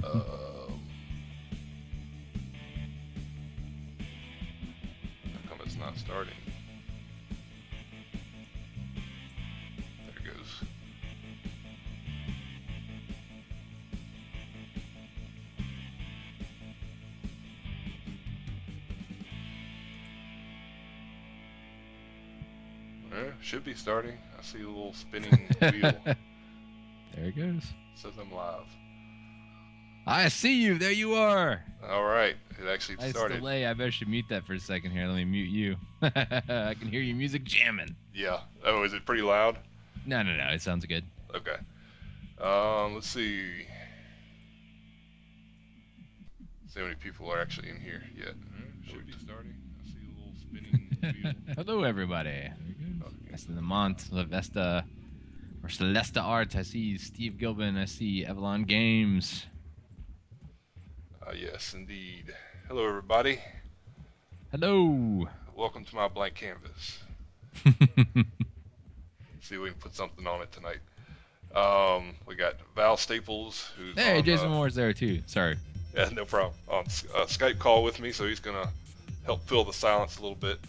How come it's not starting? There it goes. Should be starting. I see a little spinning wheel. There it goes. Says I'm live. I see you. There you are. All right. It actually Nice started. delay. I better should mute that for a second here. Let me mute you. I can hear your music jamming. Yeah. Oh, is it pretty loud? No. It sounds good. Okay. Let's see. See how many people are actually in here yet. Should be starting. I see a little spinning wheel. Hello, everybody. That's in the Mont, Vesta, or Celesta Arts. I see Steve Gilbin. I see Avalon Games. Yes, indeed. Hello, everybody. Hello. Welcome to my blank canvas. See if we can put something on it tonight. We got Val Staples, who's Hey, on, Jason Moore's there too. Sorry. Yeah, no problem. On Skype call with me, so he's gonna help fill the silence a little bit.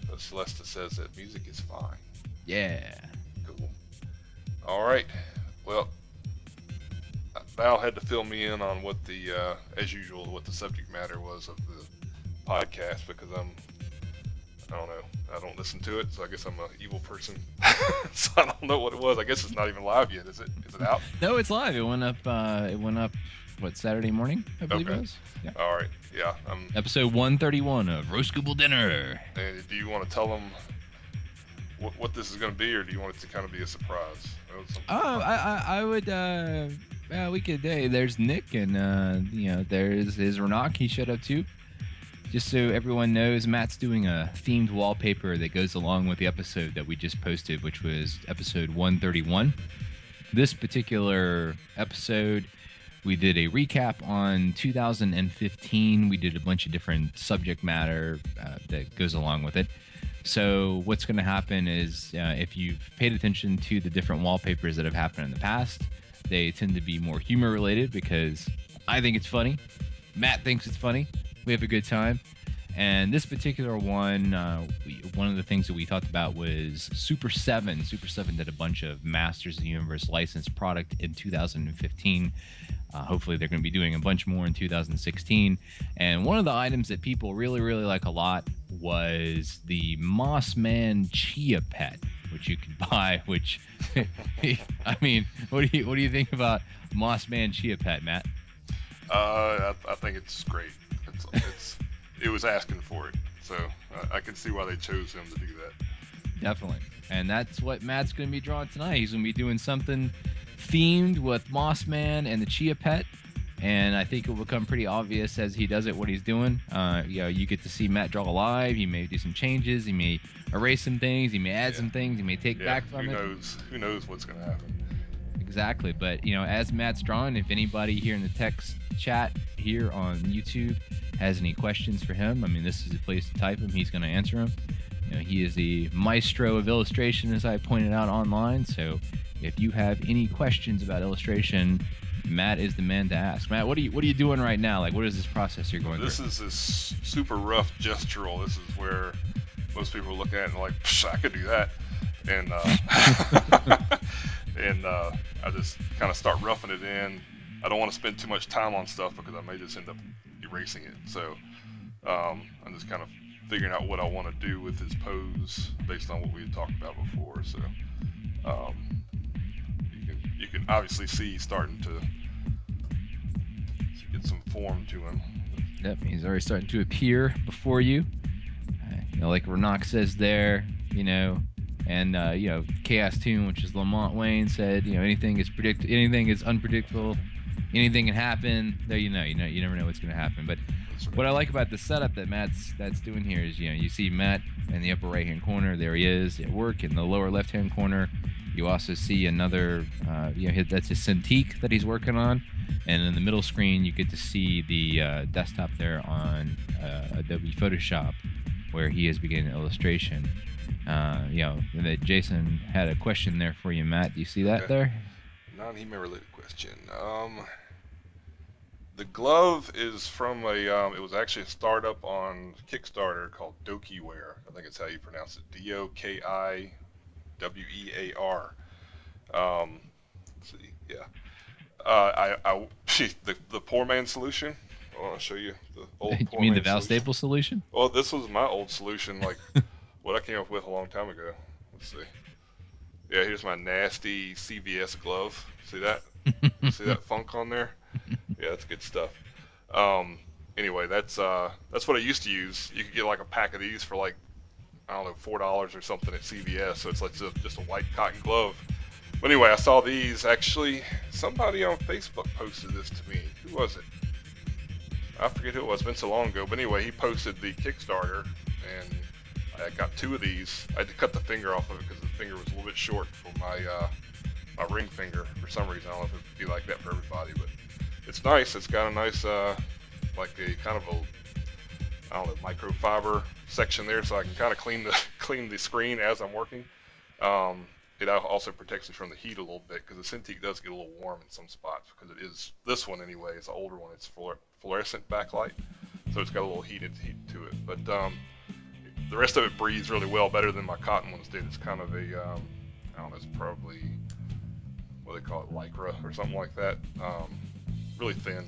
But Celesta says that music is fine. Yeah. Cool. All right. Well, Val had to fill me in on what the, as usual, what the subject matter was of the podcast because I don't know. I don't listen to it, so I guess I'm an evil person. So I don't know what it was. I guess it's not even live yet, is it? Is it out? No, it's live. It went up. What, Saturday morning? I believe it was. Yeah. All right. Yeah. Episode 131 of Roast Gooble Dinner. And do you want to tell them what this is going to be, or do you want it to kind of be a surprise? I would. We could. Hey, there's Nick, and there's Renak. He showed up too. Just so everyone knows, Matt's doing a themed wallpaper that goes along with the episode that we just posted, which was episode 131. This particular episode, we did a recap on 2015. We did a bunch of different subject matter that goes along with it. So what's going to happen is if you've paid attention to the different wallpapers that have happened in the past, they tend to be more humor related because I think it's funny. Matt thinks it's funny. We have a good time. And this particular one, one of the things that we talked about was Super 7. Super 7 did a bunch of Masters of the Universe licensed product in 2015. Hopefully they're going to be doing a bunch more in 2016. And one of the items that people really, really like a lot was the Mossman Chia Pet, which you can buy, which, I mean, what do you think about Mossman Chia Pet, Matt? I think it's great. It was asking for it, so I can see why they chose him to do that. Definitely, and that's what Matt's going to be drawing tonight. He's going to be doing something themed with Mossman and the Chia Pet, and I think it will become pretty obvious as he does it what he's doing. You get to see Matt draw live. He may do some changes. He may erase some things. He may add some things. He may take back from it. Who knows what's going to happen? Exactly, but as Matt's drawing, if anybody here in the text chat here on YouTube has any questions for him, I mean, this is a place to type him. He's going to answer them. He is the maestro of illustration, as I pointed out online. So if you have any questions about illustration, Matt is the man to ask. Matt, what are you doing right now? Like, what is this process you're going through? This is this super rough gestural. This is where most people look at it and like, I could do that. And and I just kind of start roughing it in. I don't want to spend too much time on stuff because I may just end up erasing it. So I'm just kind of figuring out what I want to do with his pose based on what we had talked about before. So you can obviously see he's starting to get some form to him. Yep, he's already starting to appear before you. Like Renak says there, and Chaos Tune, which is Lamont Wayne, said, anything is unpredictable, anything can happen. Though you never know what's going to happen. But what I like about the setup that that's doing here is, you see Matt in the upper right hand corner. There he is at work. In the lower left hand corner, you also see another, that's his Cintiq that he's working on. And in the middle screen, you get to see the desktop there on Adobe Photoshop, where he is beginning illustration. That Jason had a question there for you, Matt. Do you see that there? Non-email related question. The glove is from a. It was actually a startup on Kickstarter called DokiWear. I think it's how you pronounce it. Dokiwear. Let's see. Yeah. The poor man solution. I'll show you the Do old you poor mean the man Val solution. Staples solution? Well, this was my old solution, like what I came up with a long time ago. Let's see. Yeah, here's my nasty CVS glove. See that? See that funk on there? Yeah, that's good stuff. Um, anyway, that's what I used to use. You could get like a pack of these for like I don't know $4 or something at CVS. So it's like just a white cotton glove. But anyway, I saw these. Actually, somebody on Facebook posted this to me. Who was it? I forget who it was. It's been so long ago. But anyway, he posted the Kickstarter, and I got two of these. I had to cut the finger off of it because the finger was a little bit short for my ring finger for some reason. I don't know if it'd be like that for everybody, but it's nice. It's got a nice like a kind of a I don't know microfiber section there, so I can kind of clean the screen as I'm working. It also protects it from the heat a little bit because the Cintiq does get a little warm in some spots because it is this one anyway. It's an older one. It's fluorescent backlight, so it's got a little heat to it. But the rest of it breathes really well, better than my cotton ones did. It's kind of a I don't know. It's probably what they call it, lycra or something like that. Really thin,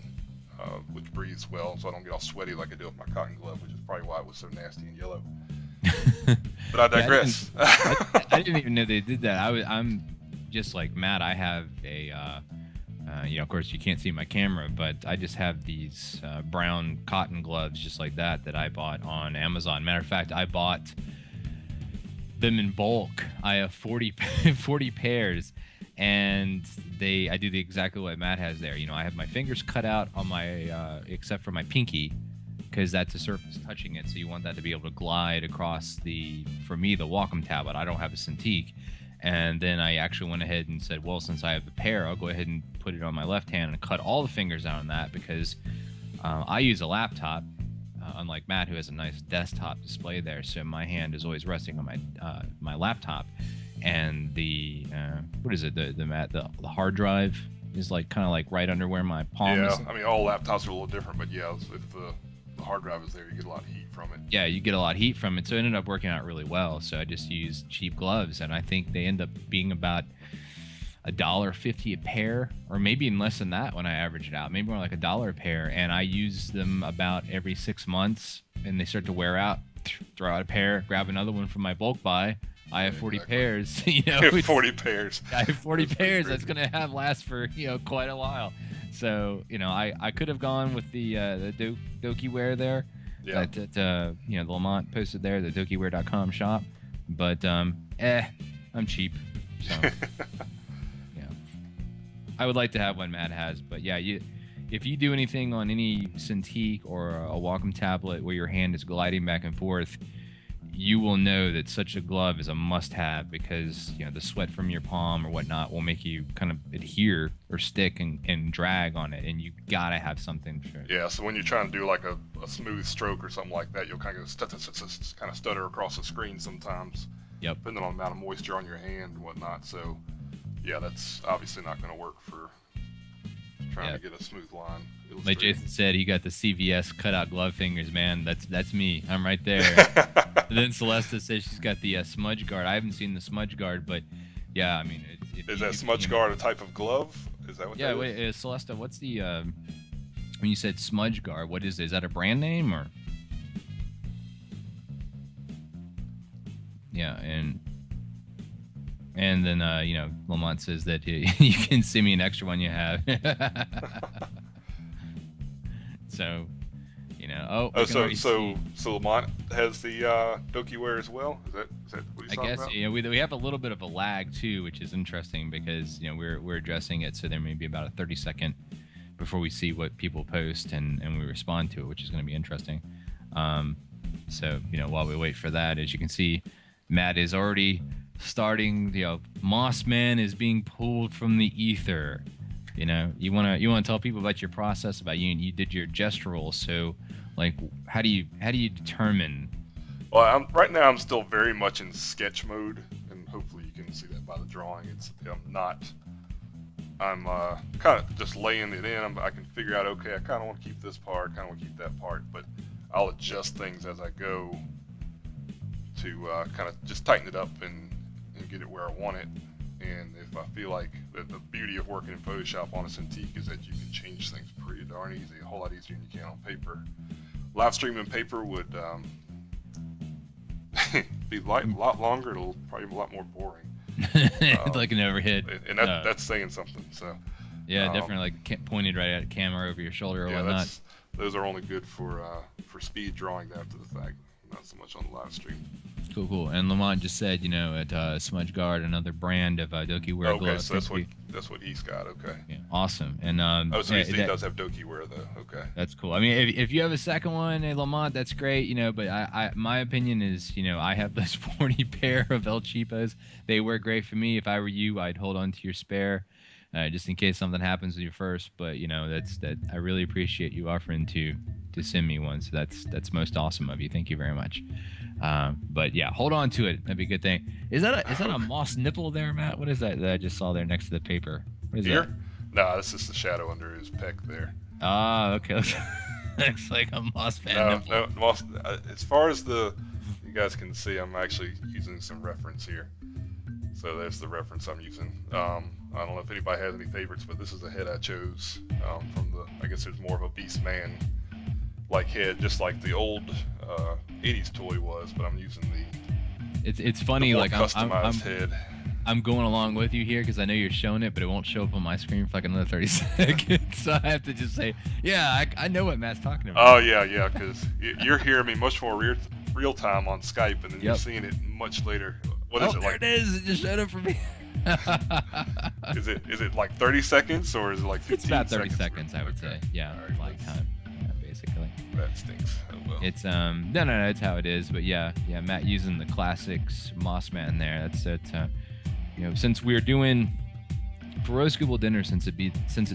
which breathes well, so I don't get all sweaty like I do with my cotton glove, which is probably why it was so nasty and yellow. But I digress. I didn't even know they did that. I'm just like Matt. I have a, of course you can't see my camera, but I just have these brown cotton gloves just like that I bought on Amazon. Matter of fact, I bought them in bulk. I have 40 pairs, and I do exactly what Matt has there. I have my fingers cut out on my except for my pinky, because that's a surface touching it, so you want that to be able to glide across for me, the Wacom tablet. I don't have a Cintiq. And then I actually went ahead and said, well, since I have the pair, I'll go ahead and put it on my left hand and cut all the fingers out on that, because I use a laptop, unlike Matt, who has a nice desktop display there, so my hand is always resting on my laptop. And the what is it, the hard drive is like kind of like right under where my palm is. Yeah, I mean, all laptops are a little different, but yeah, if the hard drive is there, you get a lot of heat from it. Yeah, you get a lot of heat from it, so it ended up working out really well. So I just used cheap gloves, and I think they end up being about $1.50 a pair, or maybe even less than that when I average it out, maybe more like $1 a pair. And I use them about every 6 months, and they start to wear out. Throw out a pair, grab another one from my bulk buy. I have 40 pairs. 40 pairs. I have 40 pairs. That's gonna last for quite a while. So I could have gone with the DokiWear there. Yeah. That Lamont posted there, the dokiwear.com shop. But I'm cheap. So I would like to have what Matt has, but yeah, if you do anything on any Cintiq or a Wacom tablet where your hand is gliding back and forth, you will know that such a glove is a must-have, because the sweat from your palm or whatnot will make you kind of adhere or stick and drag on it, and you gotta have something. Yeah, so when you're trying to do like a smooth stroke or something like that, you'll kind of stutter across the screen sometimes. Yep. Depending on the amount of moisture on your hand and whatnot. So yeah, that's obviously not going to work for trying to get a smooth line. Like Jason said, he got the CVS cutout glove fingers, man. That's me. I'm right there. And then Celesta says she's got the smudge guard. I haven't seen the smudge guard, but yeah, I mean, is that smudge guard a type of glove? Is that what? Yeah, that wait, is? Celesta, what's the when you said smudge guard? What is it? Is that a brand name or? Yeah, and then Lamont says that you can send me an extra one you have. So, so Lamont has the DokiWear as well. Is that what he's talking about? I guess we have a little bit of a lag too, which is interesting because we're addressing it, so there may be about a 30-second before we see what people post and we respond to it, which is going to be interesting. So while we wait for that, as you can see, Matt is already starting. Moss Man is being pulled from the ether. You want to tell people about your process, about you did your gestural. So, like, how do you determine? Well, right now I'm still very much in sketch mode, and hopefully you can see that by the drawing. I'm not I'm kind of just laying it in. I can figure out, okay, I kind of want to keep this part, kind of want to keep that part, but I'll adjust things as I go to kind of just tighten it up and get it where I want it. And if I feel like the beauty of working in Photoshop on a Cintiq is that you can change things pretty darn easy, a whole lot easier than you can on paper. Livestream in paper would be a lot longer. It'll probably be a lot more boring. Like an overhead. And that's saying something. So yeah, definitely like pointed right at a camera over your shoulder or whatnot. Those are only good for speed drawing after the fact, not so much on the live stream. Cool. And Lamont just said, at Smudge Guard, another brand of Doki Wear gloves. Okay, so that's what he's got. Okay. Yeah, awesome. And so he does have Doki Wear though. Okay. That's cool. I mean, if you have a second one, hey Lamont, that's great. But I my opinion is, I have those 40 pair of El Cheapos. They work great for me. If I were you, I'd hold on to your spare. Just in case something happens with your first, but I really appreciate you offering to send me one. So that's most awesome of you. Thank you very much. But yeah, hold on to it. That'd be a good thing. Is that a moss nipple there, Matt? What is that I just saw there next to the paper? What is Here? that? No, that's just the shadow under his pec there. Ah, okay. Looks like a moss fan nipple. No, moss. As far as you guys can see, I'm actually using some reference here. So there's the reference I'm using. I don't know if anybody has any favorites, but this is a head I chose from I guess there's more of a Beast Man like head, just like the old 80s toy was, but I'm using it's funny, the more like customized head. I'm going along with you here because I know you're showing it, but it won't show up on my screen for like another 30 seconds. So I have to just say, yeah, I know what Matt's talking about. Oh yeah, because you're hearing me much more real time on Skype, and then you're seeing it much later. What is it there like? It is. It just showed up for me. Is it like 30 seconds or is it like 15 It's about 30 seconds? seconds, I would say. Yeah, right, flight time, basically. That stinks. Oh well. It's no, it's how it is. But yeah, Matt using the classics Moss Man there. That's it. Since we're doing for Roast Gooble Dinner, since it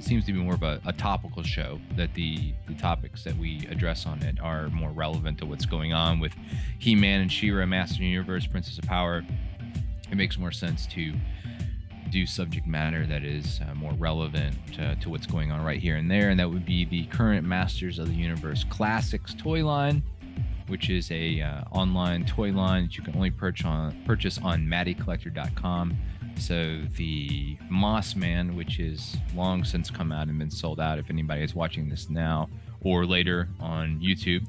seems to be more of a topical show, that the topics that we address on it are more relevant to what's going on with He-Man and She-Ra, Master of the Universe, Princess of Power. It makes more sense to do subject matter that is more relevant to what's going on right here and there, and that would be the current Masters of the Universe Classics toy line, which is a online toy line that you can only purchase on MattyCollector.com. So the Moss Man, which is long since come out and been sold out, if anybody is watching this now or later on YouTube.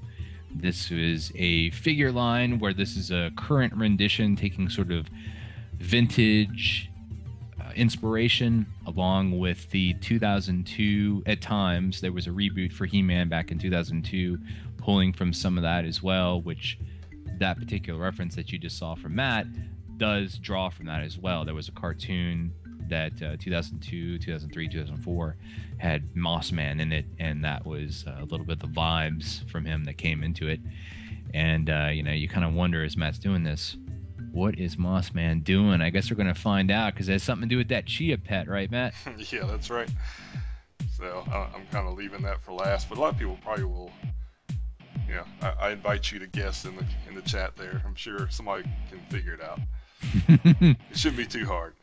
This is a figure line where this is a current rendition taking sort of vintage inspiration along with the 2002. At times there was a reboot for He-Man back in 2002, pulling from some of that as well, which that particular reference that you just saw from Matt does draw from that as well. There was a cartoon that 2002, 2003, 2004 had Moss Man in it, and that was a little bit the vibes from him that came into it. And you kind of wonder as Matt's doing this, what is Moss Man doing? I guess we're going to find out because it has something to do with that Chia pet, right, Matt? Yeah, that's right. So I'm kind of leaving that for last, but a lot of people probably will. I invite you to guess in the chat there. I'm sure somebody can figure it out. It shouldn't be too hard.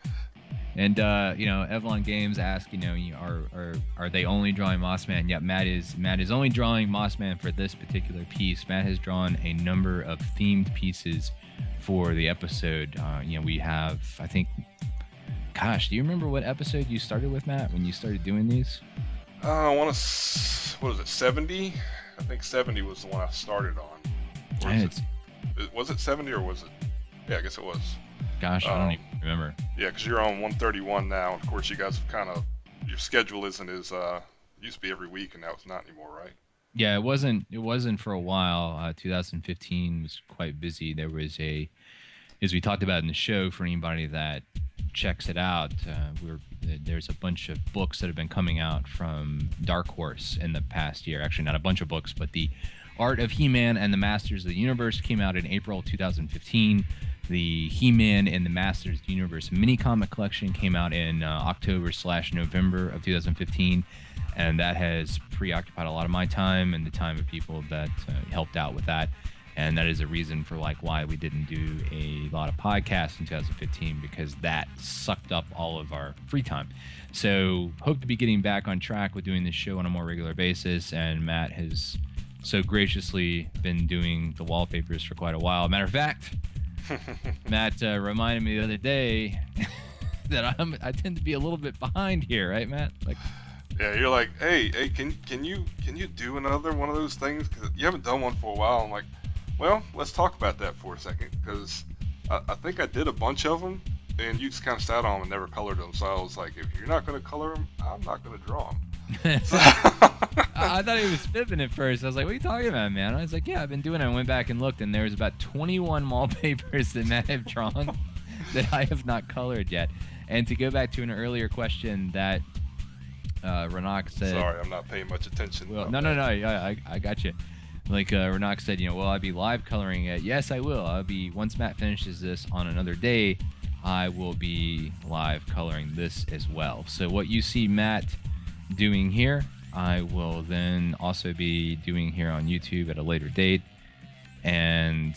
And Evlon Games asked, are they only drawing Moss Man? Yeah, Matt is only drawing Moss Man for this particular piece. Matt has drawn a number of themed pieces for the episode. We have, I think, gosh, do you remember what episode you started with, Matt, when you started doing these? I want to, what was it, 70? I think 70 was the one I started on. Was it 70 or was it? Yeah, I guess it was. Gosh, I don't even remember. Yeah, because you're on 131 now. Of course, you guys have your schedule isn't as used to be every week, and now it's not anymore, right? Yeah, it wasn't for a while. 2015 was quite busy. There was as we talked about in the show, for anybody that checks it out, there's a bunch of books that have been coming out from Dark Horse in the past year. Actually, not a bunch of books, but the Art of He-Man and the Masters of the Universe came out in April 2015. The He-Man and the Masters of the Universe mini comic collection came out in October/November of 2015, and that has preoccupied a lot of my time and the time of people that helped out with that. and that is a reason for like why we didn't do a lot of podcasts in 2015, because that sucked up all of our free time. So hope to be getting back on track with doing this show on a more regular basis, and Matt has so graciously been doing the wallpapers for quite a while. Matter of fact, Matt reminded me the other day that I tend to be a little bit behind here, right, Matt? Like, yeah, you're like, hey, can you do another one of those things? Because you haven't done one for a while. I'm like, well, let's talk about that for a second, because I think I did a bunch of them, and you just kind of sat on them and never colored them. So I was like, if you're not going to color them, I'm not going to draw them. I thought he was fibbing at first. I was like, what are you talking about, man? I was like, yeah, I've been doing it. I went back and looked, and there was about 21 wallpapers that Matt have drawn that I have not colored yet. And to go back to an earlier question that Ranak said... Sorry, I'm not paying much attention. Well, no, I got you. Like Ranak said, will I be live coloring it? Yes, I will. I'll be, once Matt finishes this on another day, I will be live coloring this as well. So what you see Matt doing here, I will then also be doing here on YouTube at a later date, and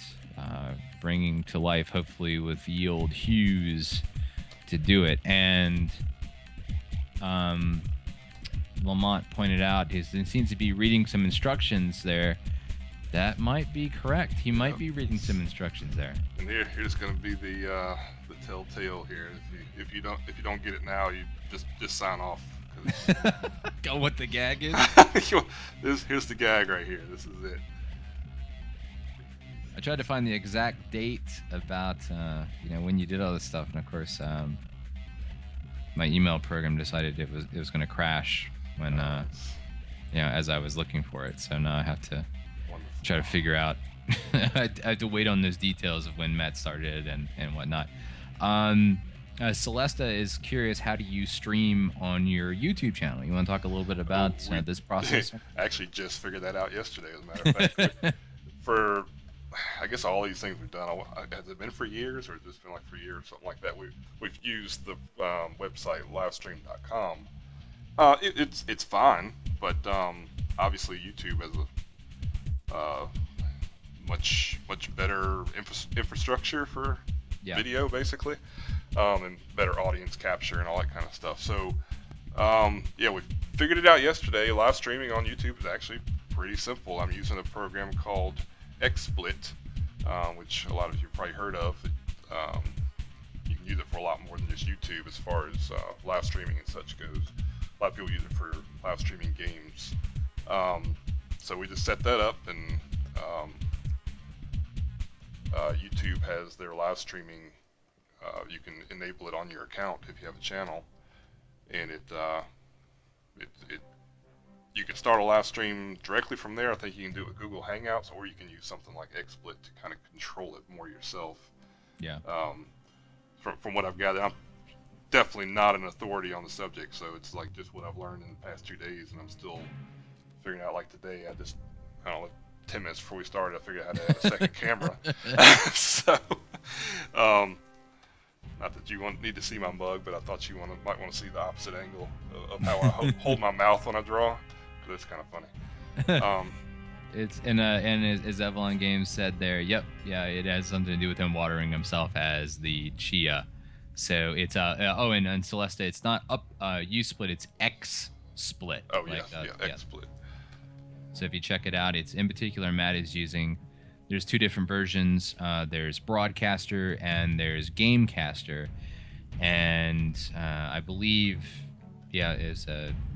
bringing to life, hopefully with yield hues to do it. And Lamont pointed out he seems to be reading some instructions there. That might be correct. He might be reading some instructions there. And here's going to be the telltale here. If you don't get it now, you just sign off. Go what the gag is. Here's the gag right here. This is it. I tried to find the exact date about when you did all this stuff, and of course my email program decided it was going to crash when as I was looking for it. So now I have to try to figure out. I have to wait on those details of when Matt started and whatnot. Celesta is curious, how do you stream on your YouTube channel? You want to talk a little bit about this process? I actually just figured that out yesterday, as a matter of fact. For, I guess, all these things we've done, has it been for years, or has it been like for years, something like that? We've used the website Livestream.com. It's fine, but obviously YouTube has a much better infrastructure for video, basically, and better audience capture and all that kind of stuff. So we figured it out yesterday. Live streaming on YouTube is actually pretty simple. I'm using a program called XSplit, which a lot of you have probably heard of. You can use it for a lot more than just YouTube as far as live streaming and such goes. A lot of people use it for live streaming games. So we just set that up, and YouTube has their live streaming. You can enable it on your account if you have a channel, and you can start a live stream directly from there. I think you can do it with Google Hangouts, or you can use something like XSplit to kind of control it more yourself. Yeah. From what I've gathered, I'm definitely not an authority on the subject, so it's like just what I've learned in the past 2 days, and I'm still figuring out. Like today, I don't know, 10 minutes before we started, I figured out how to add a second camera. So, not that you need to see my mug, but I thought you might want to see the opposite angle of how I hold my mouth when I draw, because it's kind of funny. It's and as Evelyn Games said there, it has something to do with him watering himself as the Chia. So it's and Celesta, it's not U-split, it's X-split. Oh, like, X-split. So if you check it out, it's in particular Matt is using. There's two different versions. There's Broadcaster and there's Gamecaster, and I believe is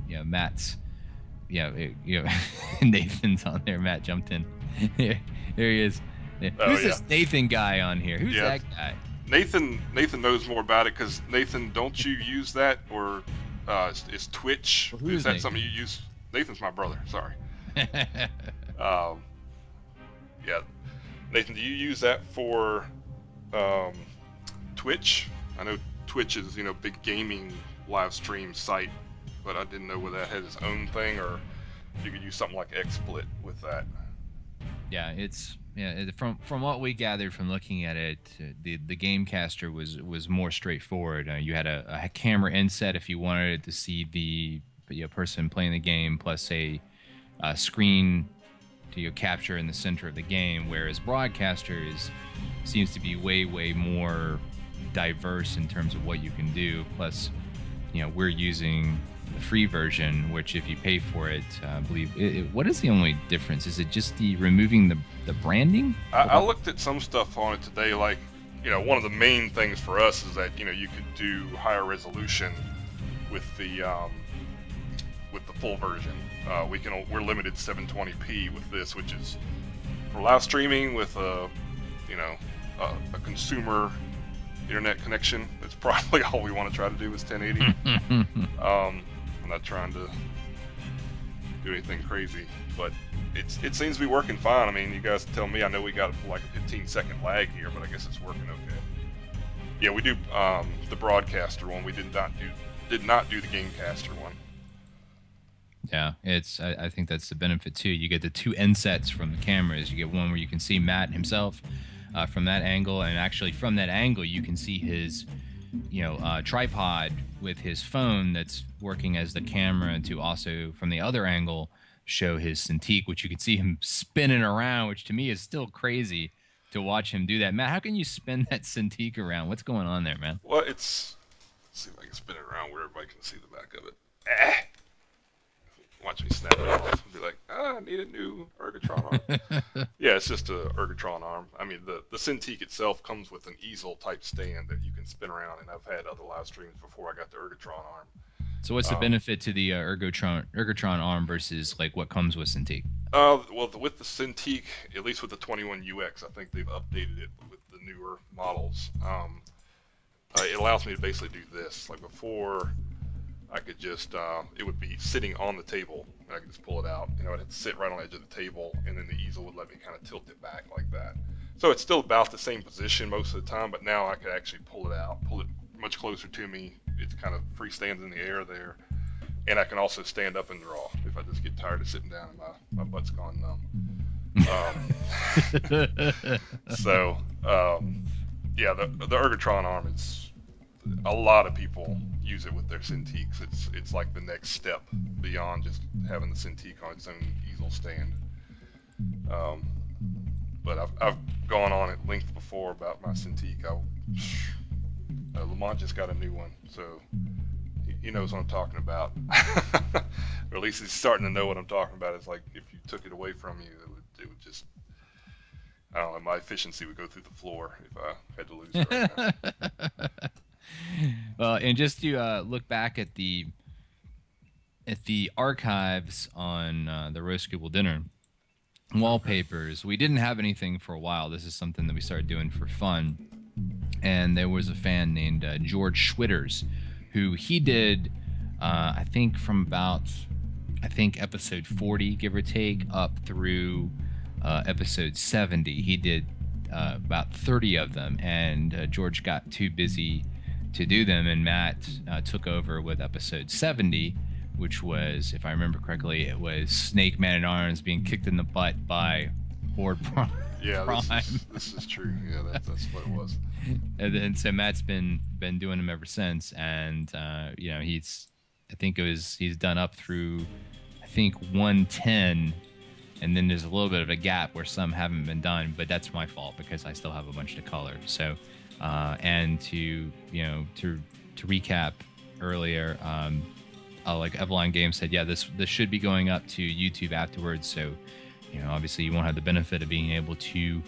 Matt's. Nathan's on there. Matt jumped in. There he is. Yeah. Who's this Nathan guy on here? Who's that guy? Nathan knows more about it, because Nathan, don't you use that, or is Twitch? Well, is that Nathan? Something you use? Nathan's my brother. Sorry. Nathan, do you use that for Twitch? I know Twitch is big gaming live stream site, but I didn't know whether that had its own thing, or if you could use something like XSplit with that. Yeah, from what we gathered from looking at it, the Gamecaster was more straightforward. You had a camera inset if you wanted to see the person playing the game, plus a screen to capture in the center of the game, whereas broadcaster seems to be way more diverse in terms of what you can do. Plus, we're using the free version, which if you pay for it, I believe what is the only difference? Is it just the removing the branding? I looked at some stuff on it today, like, one of the main things for us is that, you could do higher resolution with the full version. We're limited 720p with this, which is for live streaming with a consumer internet connection. That's probably all we want to try to do is 1080. I'm not trying to do anything crazy, but it seems to be working fine. I mean, you guys tell me. I know we got like a 15-second lag here, but I guess it's working okay. Yeah, we do the broadcaster one. We did not do the Gamecaster one. Yeah, I think that's the benefit too. You get the two insets from the cameras. You get one where you can see Matt himself from that angle, and actually from that angle you can see his tripod with his phone that's working as the camera, to also from the other angle show his Cintiq, which you can see him spinning around, which to me is still crazy to watch him do that. Matt, how can you spin that Cintiq around? What's going on there, man? Well, let's see if I can spin it around where everybody can see the back of it. Watch me snap it off and be like, I need a new Ergotron arm. Yeah, it's just a Ergotron arm. I mean, the Cintiq itself comes with an easel type stand that you can spin around, and I've had other live streams before I got the Ergotron arm. So what's the benefit to the Ergotron arm versus like what comes with Cintiq? Well, with the Cintiq, at least with the 21UX, I think they've updated it with the newer models. It allows me to basically do this. Like before, I could just, it would be sitting on the table, and I could just pull it out. I'd have to sit right on the edge of the table, and then the easel would let me kind of tilt it back like that. So it's still about the same position most of the time, but now I could actually pull it much closer to me. It kind of free stands in the air there. And I can also stand up and draw if I just get tired of sitting down and my butt's gone numb. Yeah, the Ergotron arm, a lot of people use it with their Cintiqs. It's like the next step beyond just having the Cintiq on its own easel stand. But I've gone on at length before about my Cintiq. Lamont just got a new one, so he knows what I'm talking about. Or at least he's starting to know what I'm talking about. It's like if you took it away from you, it would just, I don't know, my efficiency would go through the floor if I had to lose it right now. Well, and just to look back at the archives on the Roast Gooble Dinner wallpapers, we didn't have anything for a while. This is something that we started doing for fun. And there was a fan named George Schwitters, who he did, I think from about, episode 40, give or take, up through episode 70. He did about 30 of them, and George got too busy to do them, and Matt took over with episode 70, which was, if I remember correctly, it was Snake Man-at-Arms being kicked in the butt by Horde Prime. Yeah, this is true. Yeah, that's what it was. And then so Matt's been doing them ever since, and he's done up through 110, and then there's a little bit of a gap where some haven't been done, but that's my fault because I still have a bunch to color. So and to recap earlier, like Eveline Games said, yeah, this should be going up to YouTube afterwards, so obviously you won't have the benefit of being able to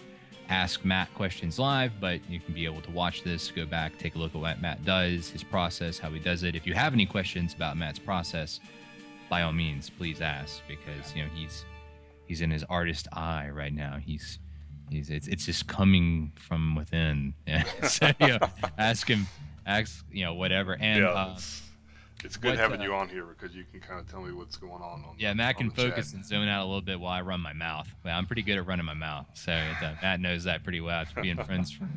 ask Matt questions live, but you can be able to watch this, go back, take a look at what Matt does, his process, how he does it. If you have any questions about Matt's process, by all means, please ask, because he's in his artist eye right now. It's just coming from within. So ask him whatever. And yeah, it's good having you on here because you can kind of tell me what's going on. Matt can focus and zone out a little bit while I run my mouth. Well, I'm pretty good at running my mouth, so Matt knows that pretty well. After being friends for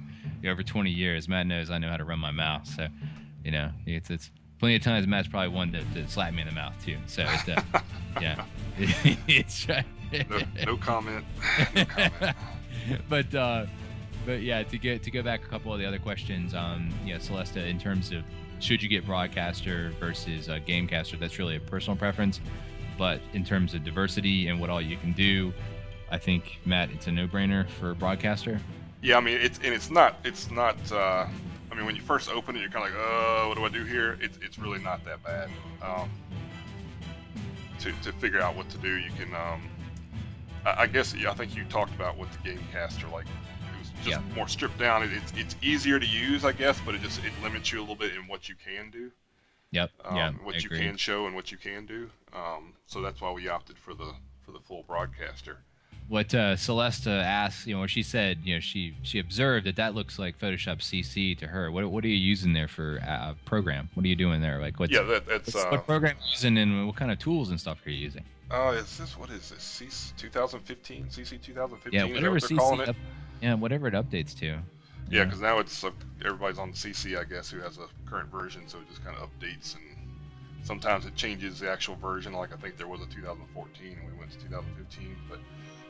over 20 years, Matt knows I know how to run my mouth. So, it's plenty of times Matt's probably wanted to slap me in the mouth too. So, yeah, it's right. No comment. No comment. But yeah, to go back a couple of the other questions, Celesta, in terms of should you get broadcaster versus Gamecaster, that's really a personal preference. But in terms of diversity and what all you can do, I think, Matt, it's a no-brainer for a broadcaster. Yeah, I mean, it's not. I mean, when you first open it, you're kind of like, what do I do here? It's really not that bad. To figure out what to do, you can. I guess I think you talked about with the Gamecaster, like it was just more stripped down. It's easier to use, I guess, but it limits you a little bit in what you can do. Yep. What you can show and what you can do. So that's why we opted for the full broadcaster. What Celeste asked, what she said, she observed that looks like Photoshop CC to her. What are you using there for program? What are you doing there? Like, what program are you using, and what kind of tools and stuff are you using? What is this? 2015? CC 2015? Yeah, whatever is that what they're calling it? Whatever it updates to. Yeah, because now it's everybody's on CC, I guess, who has a current version, so it just kind of updates, and sometimes it changes the actual version. Like I think there was a 2014, and we went to 2015,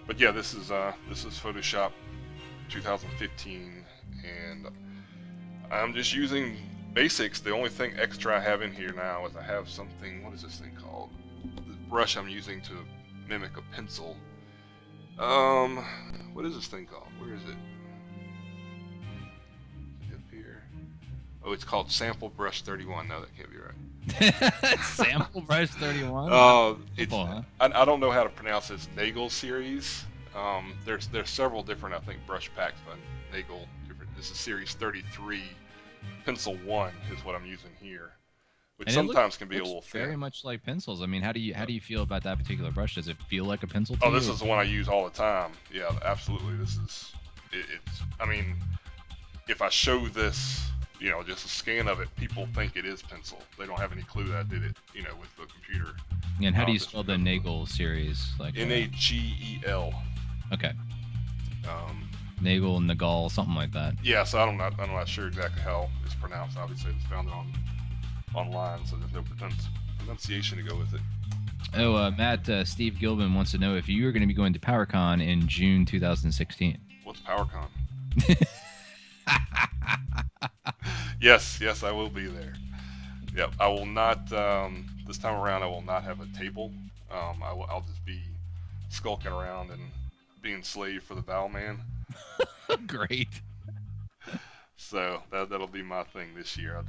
but yeah, this is Photoshop 2015 and I'm just using basics. The only thing extra I have in here now is I have something, what is this thing called? The brush I'm using to mimic a pencil. What is this thing called? Where is it? Up here. Oh, it's called Sample Brush 31. No, that can't be right. Sample Brush 31? I don't know how to pronounce this. Nagel series. There's several different, I think, brush packs by Nagel. This is series 33. Pencil 1 is what I'm using here, which sometimes can be a little thin. Very much like pencils. I mean, how do you feel about that particular brush? Does it feel like a pencil to you? Oh, this is the one I use all the time. Yeah, absolutely. This is I mean, if I show this, just a scan of it, people think it is pencil. They don't have any clue that I did it, with the computer. And how do you spell the Nagel series? Like Nagel. Okay. Nagel, something like that. Yeah, so I'm not sure exactly how it's pronounced. Obviously, it's found it online, so there's no pronunciation to go with it. Oh, Matt, Steve Gilbin wants to know if you are going to be going to PowerCon in June 2016. What's PowerCon? Yes, I will be there. Yep, I will not. This time around, I will not have a table. I'll just be skulking around and being slave for the Bowman. Great. So that'll be my thing this year.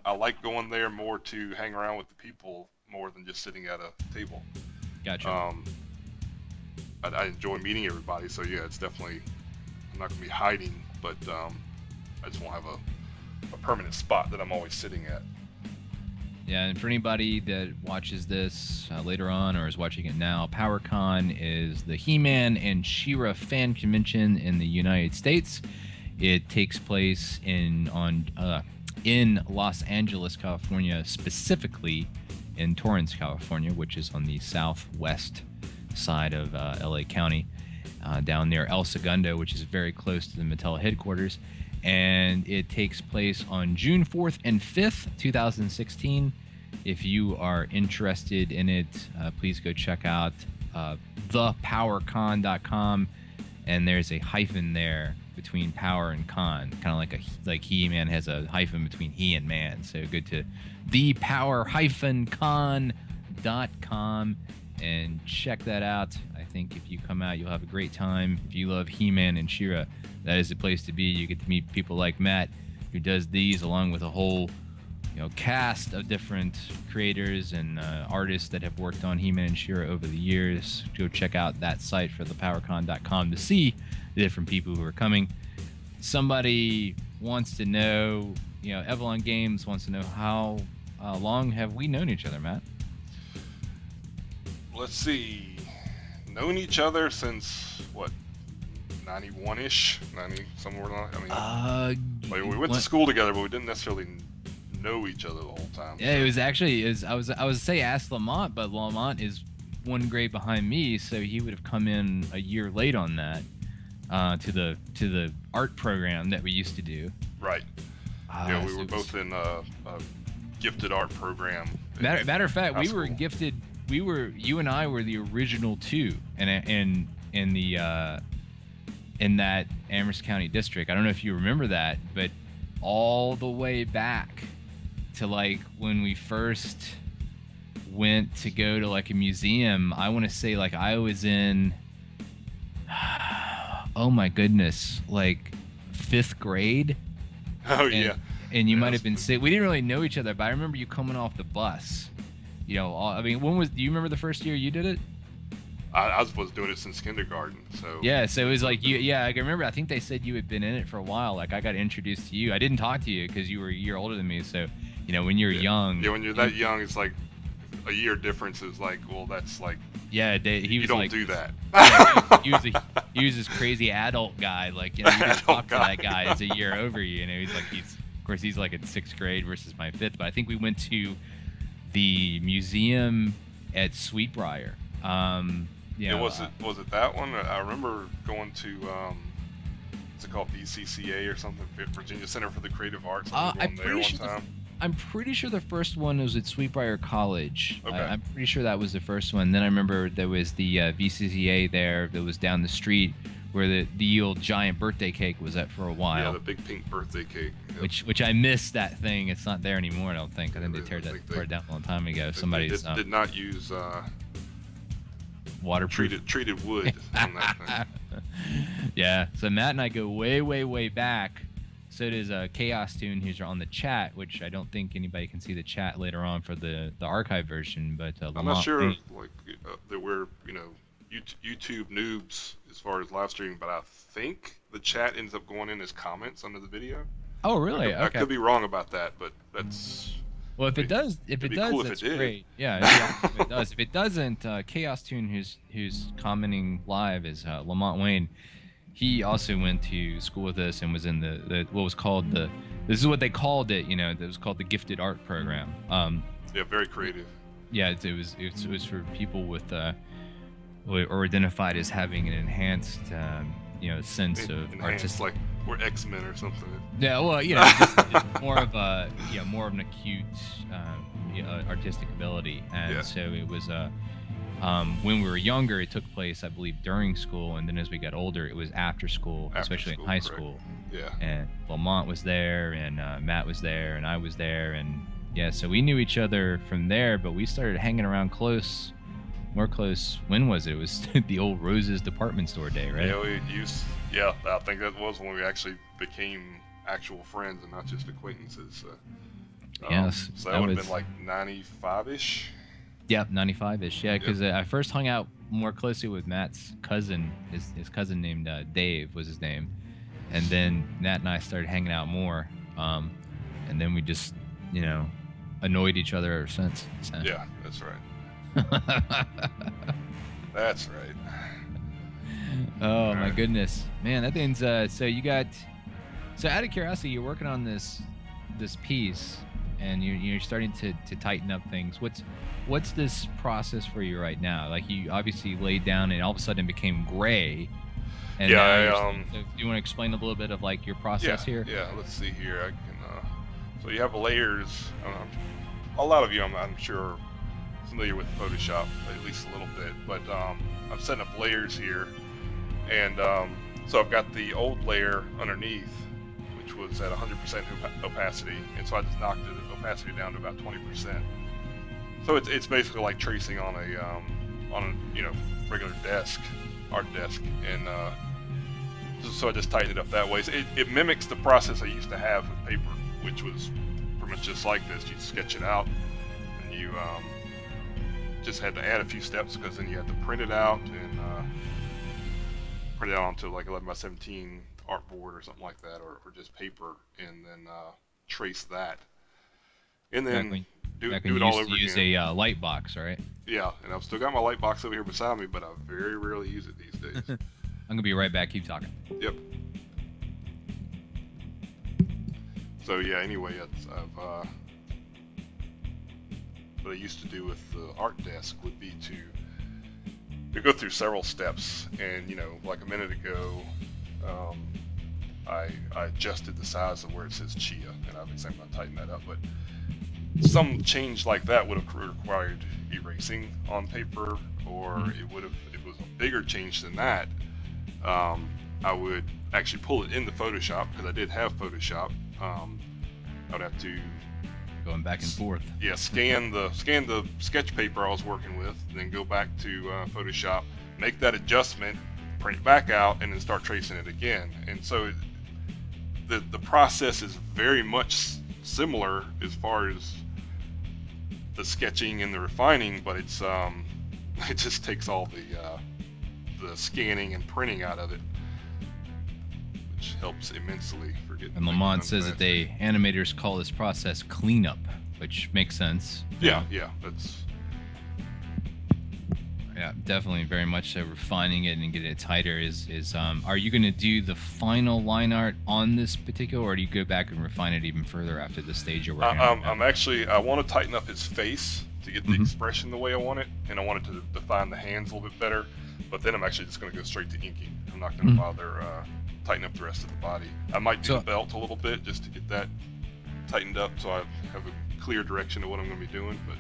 I like going there more to hang around with the people more than just sitting at a table. Gotcha. I enjoy meeting everybody, so yeah, it's definitely, I'm not gonna be hiding, but I just won't have a permanent spot that I'm always sitting at. Yeah, and for anybody that watches this later on or is watching it now, PowerCon is the He-Man and She-Ra fan convention in the United States. It takes place in Los Angeles, California, specifically in Torrance, California, which is on the southwest side of LA County, down near El Segundo, which is very close to the Mattel headquarters. And it takes place on June 4th and 5th, 2016. If you are interested in it, please go check out thepowercon.com, and there's a hyphen there between power and con, kind of like He-Man has a hyphen between he and man. So go to thepower-con.com and check that out. I think if you come out, you'll have a great time. If you love He-Man and She-Ra, that is the place to be. You get to meet people like Matt, who does these, along with a whole cast of different creators and artists that have worked on He-Man and She-Ra over the years. Go check out that site for thepowercon.com to see the different people who are coming. Somebody wants to know, Evelyn Games wants to know how long have we known each other, Matt? Let's see. Known each other since, what, 91-ish? 90, somewhere along. I mean, we went to school together, but we didn't necessarily know each other the whole time. Yeah, it was actually, I was say ask Lamont, but Lamont is one grade behind me, so he would have come in a year late on that to the art program that we used to do. Right. Yeah, we were both in a gifted art program. Matter of fact, we were gifted. You and I were the original two, in that Amherst County district. I don't know if you remember that, but all the way back to like when we first went to go to like a museum. I want to say like I was in, oh my goodness, like 5th grade. Oh and, yeah. And you Yeah, might have been that's- sick. We didn't really know each other, but I remember you coming off the bus. You know, I mean, do you remember the first year you did it? I was doing it since kindergarten, so. Yeah, so it was like you. Yeah, I can remember. I think they said you had been in it for a while. Like I got introduced to you. I didn't talk to you because you were a year older than me. So, you know, when you're young. Yeah, when you're that young, it's like a year difference is like, well, that's like. Yeah, he was you don't like, do that. Yeah, he was this crazy adult guy. Like, you know, you didn't talk to that guy as a year over you. You know, of course, he's like in 6th grade versus my 5th. But I think we went to the museum at Sweetbriar. Yeah, was it that one? I remember going to what's it called, VCCA or something, Virginia Center for the Creative Arts. I'm pretty sure the first one was at Sweetbriar College. Okay. I'm pretty sure that was the first one. Then I remember there was the VCCA there that was down the street where the old giant birthday cake was at for a while. Yeah, the big pink birthday cake. Yep. Which I missed that thing. It's not there anymore, I don't think. I think they tore it down a long time ago. Somebody's did not use waterproof treated wood on that thing. Yeah, so Matt and I go way back. So does Chaos Tune, who's on the chat, which I don't think anybody can see the chat later on for the archive version. But I'm not sure like that we're YouTube noobs as far as live streaming, but I think the chat ends up going in as comments under the video. Oh really? I could be wrong about that, but that's. Well, if it does, cool that's if it did. great. Yeah, if it does. If it doesn't, Chaos Tune, who's commenting live, is Lamont Wayne. He also went to school with us and was in the what was called this is what they called it. You know, it was called the Gifted Art Program. Yeah, very creative. Yeah, it was for people with or identified as having an enhanced sense of artistic. Like we're X-Men or something. Yeah, well, just more of an acute artistic ability, and so it was when we were younger, it took place, I believe, during school, and then as we got older, it was after school, especially in high school. Yeah. And Lamont was there, and Matt was there, and I was there, and yeah, so we knew each other from there, but we started hanging around more close. When was it? It was the old Rose's department store day, right? Yeah, I think that was when we actually became actual friends and not just acquaintances. Yes. So that would have been like 95-ish. Yep, 95-ish. Yeah, because I first hung out more closely with Matt's cousin. His cousin named Dave was his name, and then Matt and I started hanging out more, and then we just annoyed each other ever since. So. Yeah, that's right. That's right. Oh my goodness, man, that thing's so out of curiosity, you're working on this piece, and you're starting to tighten up things. What's this process for you right now? Like, you obviously laid down and all of a sudden it became gray. And so do you want to explain a little bit of like your process here? Yeah, let's see here. I can so you have layers. A lot of you I'm sure familiar with Photoshop, at least a little bit, but I'm setting up layers here, and so I've got the old layer underneath, which was at 100% opacity, and so I just knocked the opacity down to about 20%. So it's basically like tracing on a regular art desk, and so I just tightened it up that way. So it mimics the process I used to have with paper, which was pretty much just like this. You sketch it out, and you just had to add a few steps, because then you had to print it out and print it out onto like 11x17 artboard or something like that, or just paper, and then trace that, and then do it all over again. Use a light box, right? Yeah, and I've still got my light box over here beside me, but I very rarely use it these days. I'm gonna be right back. Keep talking. Yep. So yeah, anyway, what I used to do with the art desk would be to go through several steps, and like a minute ago, I adjusted the size of where it says Chia, and obviously I'm going to tighten that up, but some change like that would have required erasing on paper, or it was a bigger change than that, I would actually pull it into Photoshop, because I did have Photoshop. I would have to Going back and forth. Yeah, scan the sketch paper I was working with, then go back to Photoshop, make that adjustment, print it back out, and then start tracing it again. And so the process is very much similar as far as the sketching and the refining, but it's it just takes all the scanning and printing out of it, which helps immensely for getting. And Lamont says that animators call this process cleanup, which makes sense. Yeah, definitely very much so. Refining it and getting it tighter is are you going to do the final line art on this particular, or do you go back and refine it even further after the stage you're working on? I want to tighten up his face to get the expression the way I want it, and I want it to define the hands a little bit better. But then I'm actually just going to go straight to inking. I'm not going to bother tighten up the rest of the body. I might do the belt a little bit just to get that tightened up, so I have a clear direction of what I'm going to be doing. But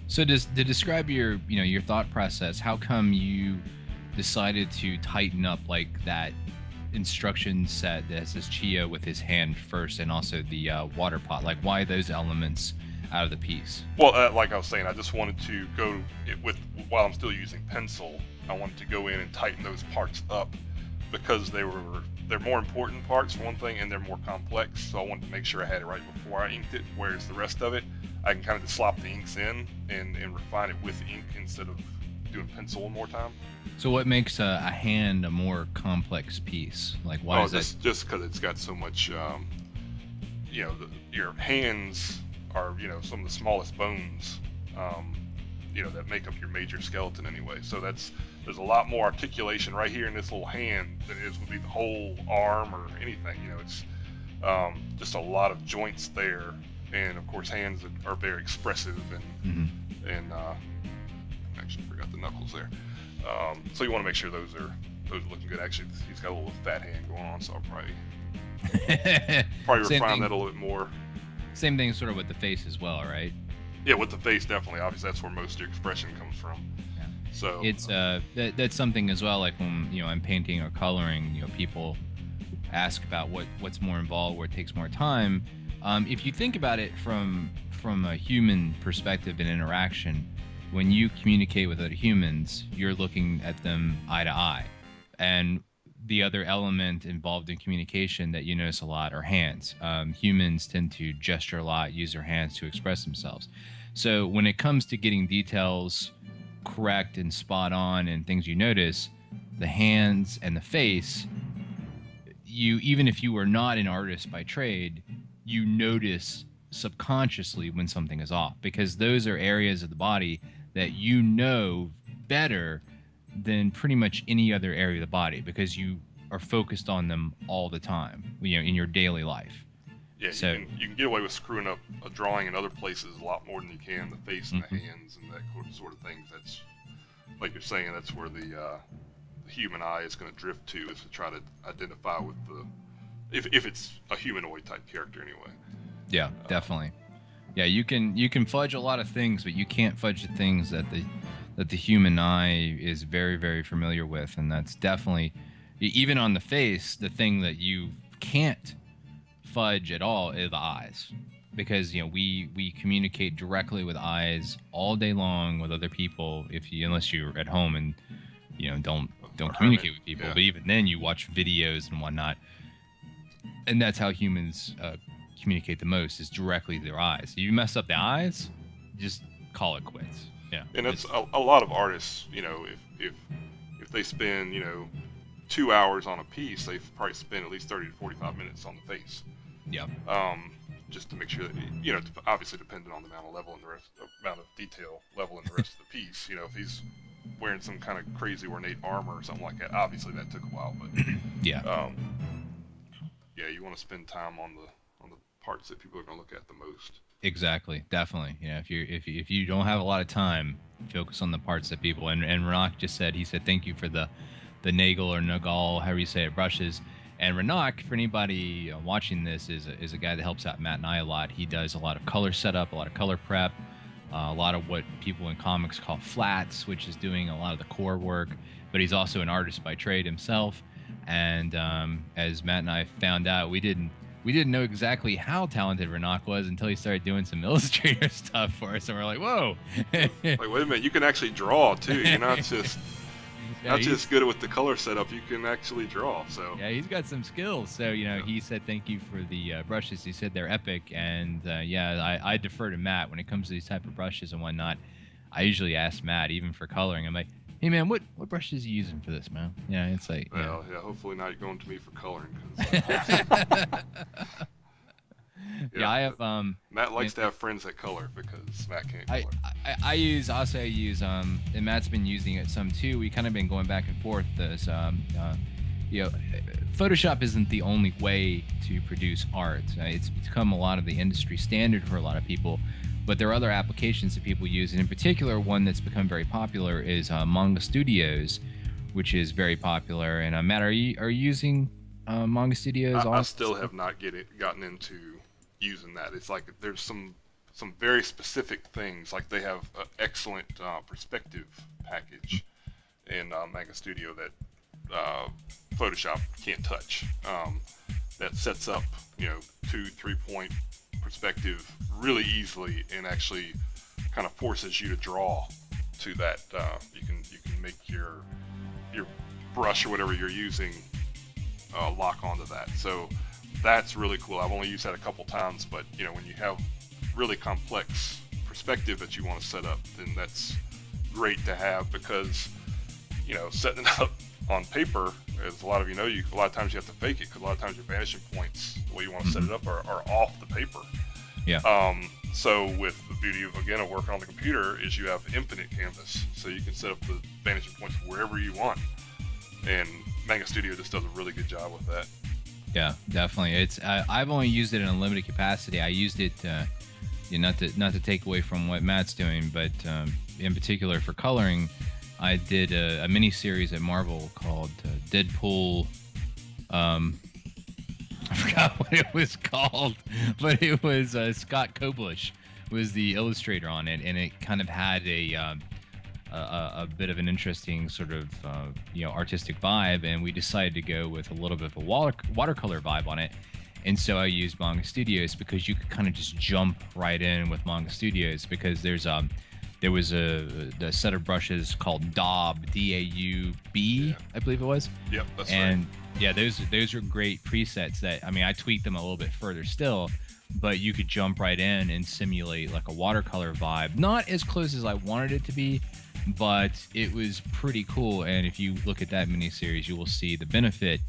so to describe your thought process, how come you decided to tighten up like that instruction set that says Chia with his hand first, and also the water pot? Like, why those elements out of the piece? Well, like I was saying, I just wanted to go while I'm still using pencil. I wanted to go in and tighten those parts up because they're more important parts for one thing, and they're more complex. So I wanted to make sure I had it right before I inked it. Whereas the rest of it, I can kind of just slop the inks in and refine it with ink instead of doing pencil one more time. So what makes a hand a more complex piece? Like, why is that? Just because it's got so much. Your hands are some of the smallest bones. That make up your major skeleton anyway. So there's a lot more articulation right here in this little hand than it is would be the whole arm or anything. It's just a lot of joints there, and of course hands are very expressive and actually forgot the knuckles there. So you want to make sure those are looking good. Actually, he's got a little fat hand going on, so I'll probably refine that a little bit more. Same thing sort of with the face as well, right? Yeah, with the face, definitely. Obviously, that's where most of your expression comes from. Yeah. So it's that's something as well. Like when I'm painting or coloring, people ask about what's more involved, where it takes more time. If you think about it from a human perspective and interaction, when you communicate with other humans, you're looking at them eye to eye, and the other element involved in communication that you notice a lot are hands. Humans tend to gesture a lot, use their hands to express themselves. So when it comes to getting details correct and spot on and things you notice, the hands and the face, even if you are not an artist by trade, you notice subconsciously when something is off, because those are areas of the body that better than pretty much any other area of the body, because you are focused on them all the time, in your daily life. Yeah, so you can get away with screwing up a drawing in other places a lot more than you can the face and the hands and that sort of things. That's, like you're saying, that's where the human eye is going to drift to, is to try to identify with if it's a humanoid type character anyway. Yeah, definitely. Yeah, you can fudge a lot of things, but you can't fudge the things that the human eye is very, very familiar with. And that's definitely, even on the face, the thing that you can't fudge at all is the eyes, because we communicate directly with eyes all day long with other people, unless you're at home and don't communicate with people. Yeah. But even then, you watch videos and whatnot, and that's how humans communicate the most, is directly with their eyes. If you mess up the eyes, just call it quits. Yeah. And it's a lot of artists, if they spend 2 hours on a piece, they probably spend at least 30 to 45 minutes on the face. Yeah. Just to make sure that obviously depending on the amount of detail level in the rest of the piece. If he's wearing some kind of crazy ornate armor or something like that, obviously that took a while. But yeah. You want to spend time on the parts that people are going to look at the most. Exactly, definitely. If you don't have a lot of time, focus on the parts that people. And Ranak just said, thank you for the Nagel or Nagal, however you say it, brushes. And Ranak, for anybody watching this, is a guy that helps out Matt and I a lot. He does a lot of color setup, a lot of color prep, a lot of what people in comics call flats, which is doing a lot of the core work. But he's also an artist by trade himself. And as Matt and I found out, we didn't we didn't know exactly how talented Renak was until he started doing some Illustrator stuff for us, and we're like, whoa. Like, wait a minute, you can actually draw too. You're not just Yeah, not just good with the color setup. You can actually draw. So yeah, he's got some skills. So he said thank you for the brushes. He said they're epic, and I defer to Matt when it comes to these type of brushes and whatnot. I usually ask Matt, even for coloring. I'm like, hey man, what brushes are you using for this, man? Yeah, it's like, well, yeah. Hopefully not going to me for coloring. 'Cause, yeah, I have Matt likes to have friends that color because Matt can't color. I use and Matt's been using it some too. We kind of been going back and forth. This Photoshop isn't the only way to produce art. It's become a lot of the industry standard for a lot of people, but there are other applications that people use, and in particular, one that's become very popular is Manga Studios, which is very popular. And Matt, are you using Manga Studios? I still have not gotten into using that. It's like there's some very specific things. Like they have an excellent perspective package in Manga Studio that Photoshop can't touch. That sets up 2-3 point perspective really easily and actually kind of forces you to draw to that. You can make your brush or whatever you're using lock onto that. So that's really cool. I've only used that a couple times, but when you have really complex perspective that you want to set up, then that's great to have, because setting it up on paper, as a lot of a lot of times you have to fake it, because a lot of times your vanishing points, the way you want to set it up, are off the paper. Yeah. So with the beauty of working on the computer is you have infinite canvas, so you can set up the vanishing points wherever you want, and Manga Studio just does a really good job with that. Yeah, definitely. It's I've only used it in a limited capacity. I used it not to take away from what Matt's doing, but in particular for coloring, I did a mini series at Marvel called Deadpool. I forgot what it was called, but it was Scott Koblish was the illustrator on it, and it kind of had a bit of an interesting sort of artistic vibe, and we decided to go with a little bit of a watercolor vibe on it. And so I used Manga Studios because you could kind of just jump right in with Manga Studios, because there was a set of brushes called Daub, D-A-U-B, I believe it was. Yep, that's and right. Yeah, those are great presets that, I tweaked them a little bit further still, but you could jump right in and simulate like a watercolor vibe. Not as close as I wanted it to be, but it was pretty cool. And if you look at that miniseries, you will see the benefit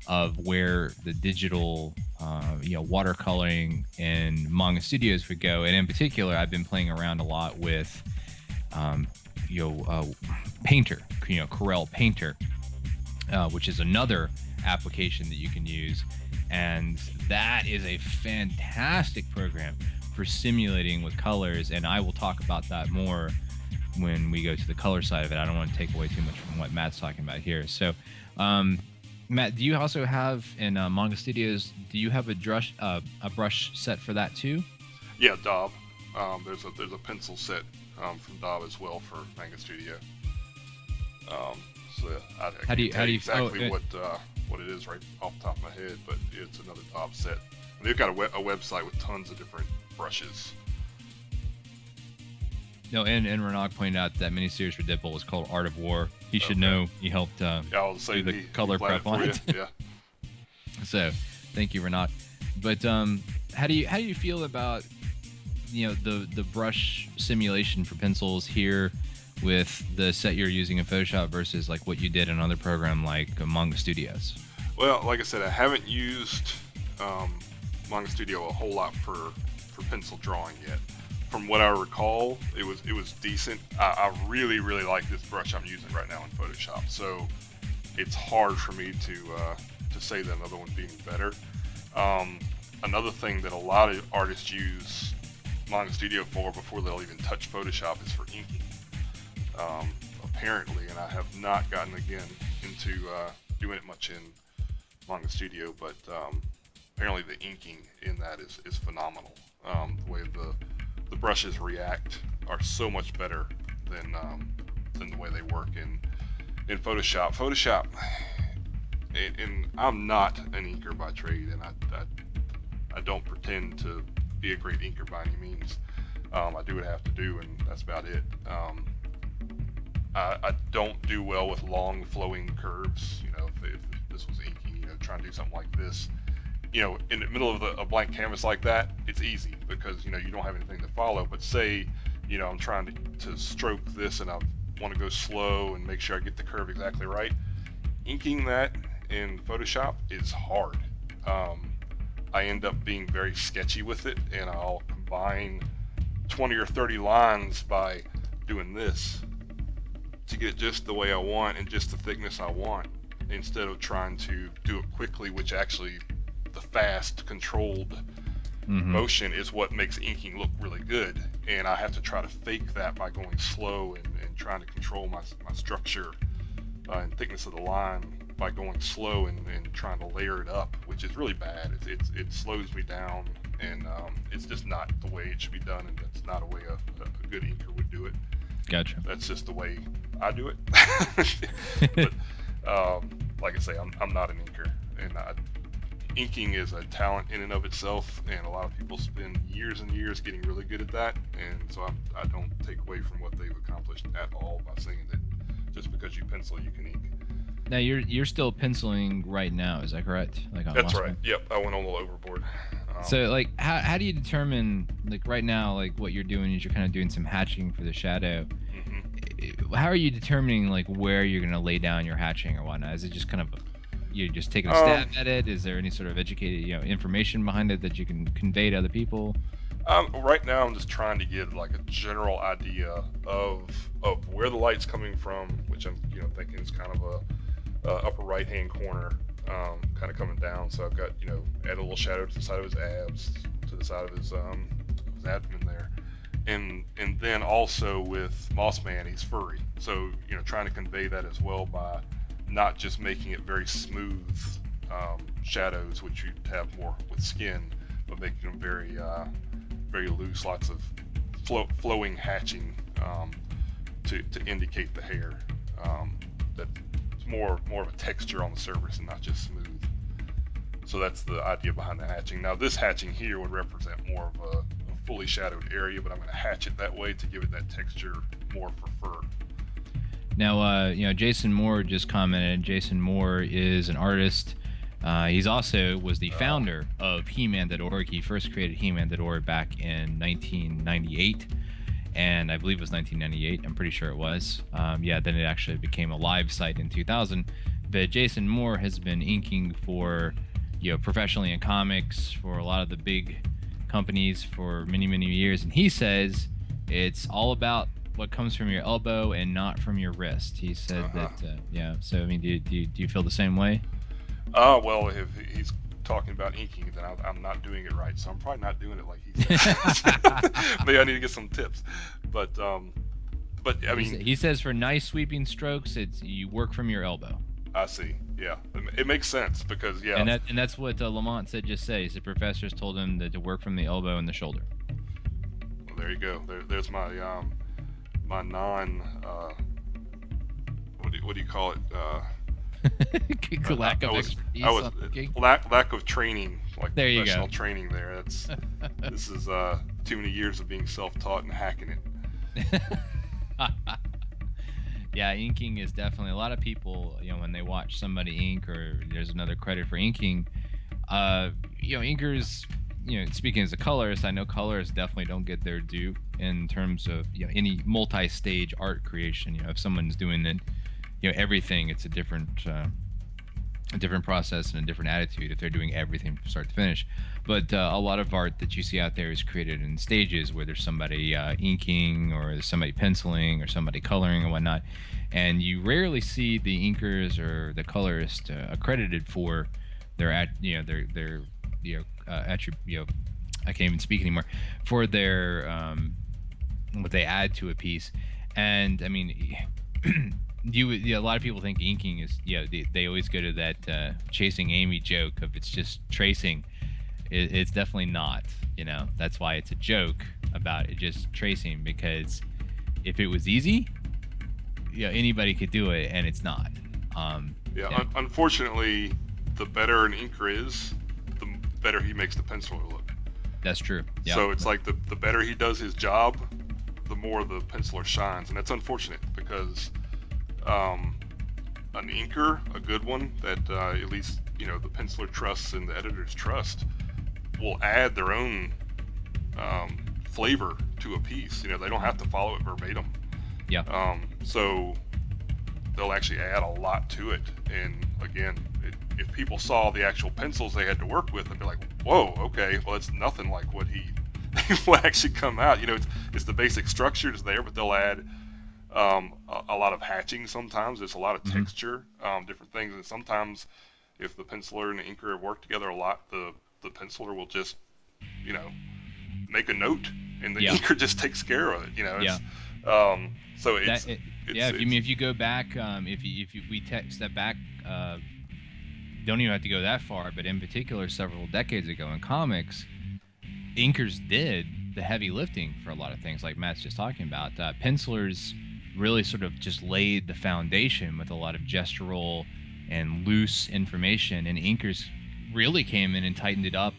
of where the digital watercoloring and Manga Studios would go. And in particular, I've been playing around a lot with Painter, Corel Painter, which is another application that you can use, and that is a fantastic program for simulating with colors. And I will talk about that more when we go to the color side of it. I don't want to take away too much from what Matt's talking about here. So Matt, do you also have in Manga Studios, do you have a brush set for that too? Yeah, Daub. There's a pencil set from Daub as well for Manga Studio. So I how do you exactly what it is right off the top of my head, but it's another Daub set. And they've got a website with tons of different brushes. No, and Renaud pointed out that miniseries for Deadpool was called Art of War. He should know. He helped I'll say do the color prep on it. Yeah. So, thank you, Renaud. But how do you feel about the brush simulation for pencils here with the set you're using in Photoshop versus like what you did in another program like Manga Studios? Well, like I said, I haven't used Manga Studio a whole lot for pencil drawing yet. From what I recall, it was decent. I really like this brush I'm using right now in Photoshop, so it's hard for me to say that another one being better. Another thing that a lot of artists use Manga Studio for before they'll even touch Photoshop is for inking. Apparently, and I have not gotten again into doing it much in Manga Studio, but apparently the inking in that is phenomenal. The way the brushes react are so much better than the way they work in Photoshop. And I'm not an inker by trade, and I I don't pretend to be a great inker by any means. I do what I have to do, and that's about it. I don't do well with long flowing curves. If this was inking, trying to do something like this, in the middle of a blank canvas like that, it's easy because you don't have anything to follow. But say, I'm trying to stroke this and I want to go slow and make sure I get the curve exactly right. Inking that in Photoshop is hard. I end up being very sketchy with it, and I'll combine 20 or 30 lines by doing this to get it just the way I want and just the thickness I want, instead of trying to do it quickly, which actually the fast, controlled motion is what makes inking look really good. And I have to try to fake that by going slow and trying to control my structure and thickness of the line by going slow and trying to layer it up, which is really bad. It slows me down, and it's just not the way it should be done, and that's not a way a good inker would do it. Gotcha. That's just the way I do it. But like I say, I'm not an inker, and inking is a talent in and of itself, and a lot of people spend years and years getting really good at that, and so I don't take away from what they've accomplished at all by saying that just because you pencil you can ink. Now you're still penciling right now, is that correct? Like on That's Lost right. Man? Yep, I went a little overboard. So like how do you determine, like right now, like what you're doing is you're kind of doing some hatching for the shadow. How are you determining like where you're gonna lay down your hatching or whatnot? Is it just kind of you're just taking a stab at it? Is there any sort of educated information behind it that you can convey to other people? Right now I'm just trying to get like a general idea of where the light's coming from, which I'm thinking is kind of a upper right hand corner, kind of coming down. So I've got add a little shadow to the side of his abs, to the side of his abdomen there, and then also with Mossman, he's furry, so trying to convey that as well by not just making it very smooth shadows, which you'd have more with skin, but making them very very loose, lots of flowing hatching to indicate the hair. That it's more of a texture on the surface and not just smooth. So that's the idea behind the hatching. Now this hatching here would represent more of a fully shadowed area, but I'm going to hatch it that way to give it that texture more for fur. Now, Jason Moore just commented. Jason Moore is an artist. He's also was the founder of He-Man.org. He first created He-Man.org back in 1998, and I believe it was 1998. I'm pretty sure it was. Then it actually became a live site in 2000. But Jason Moore has been inking for, professionally in comics for a lot of the big companies for many, many years, and he says it's all about what comes from your elbow and not from your wrist. He said that, So I mean, do you feel the same way? Well, if he's talking about inking, then I'm not doing it right, so I'm probably not doing it like he says. Maybe I need to get some tips. But I mean, he says for nice sweeping strokes, it's you work from your elbow. I see. Yeah, it makes sense because and that's what Lamont said. Just say the professors told him to work from the elbow and the shoulder. Well, there you go. There's my my non what do you call it? Lack of expertise. Lack of training, like there you professional go. training. There, this is too many years of being self-taught and hacking it. Yeah, inking is definitely a lot of people. When they watch somebody ink, or there's another credit for inking. Inkers. Speaking as a colorist, I know colorists definitely don't get their due in terms of any multi-stage art creation. If someone's doing it. Everything, it's a different process and a different attitude if they're doing everything from start to finish. But a lot of art that you see out there is created in stages where there's somebody inking, or there's somebody penciling, or somebody coloring and whatnot, and you rarely see the inkers or the colorist accredited for their I can't even speak anymore, for their what they add to a piece. And I mean a lot of people think inking is they always go to that Chasing Amy joke of it's just tracing. It's definitely not. That's why it's a joke about it just tracing, because if it was easy, anybody could do it, and it's not. Unfortunately, the better an inker is, better he makes the penciler look. That's true. Yeah. So it's like the better he does his job, the more the penciler shines, and that's unfortunate because an inker, a good one that at least the penciler trusts and the editors trust, will add their own flavor to a piece. They don't have to follow it verbatim. Yeah. So they'll actually add a lot to it. And again, if people saw the actual pencils they had to work with, they'd be like, "Whoa, okay, well it's nothing like what he will actually come out." It's the basic structure is there, but they'll add a lot of hatching. Sometimes there's a lot of texture, different things, and sometimes if the penciler and the inker have worked together a lot, the penciler will just make a note, and the inker just takes care of it. So it's if you go back, if we step back, don't even have to go that far, but in particular, several decades ago in comics, inkers did the heavy lifting for a lot of things, like Matt's just talking about. Pencilers really sort of just laid the foundation with a lot of gestural and loose information, and inkers really came in and tightened it up,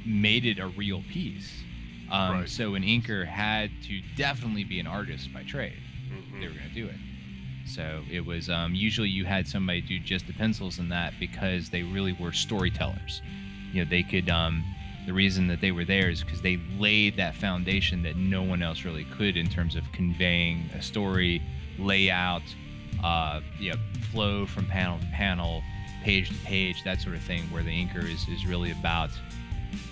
made it a real piece. Right. So an inker had to definitely be an artist by trade. They were going to do it. So it was usually you had somebody do just the pencils in that because they really were storytellers. They could. The reason that they were there is because they laid that foundation that no one else really could in terms of conveying a story, layout, flow from panel to panel, page to page, that sort of thing. Where the inker is really about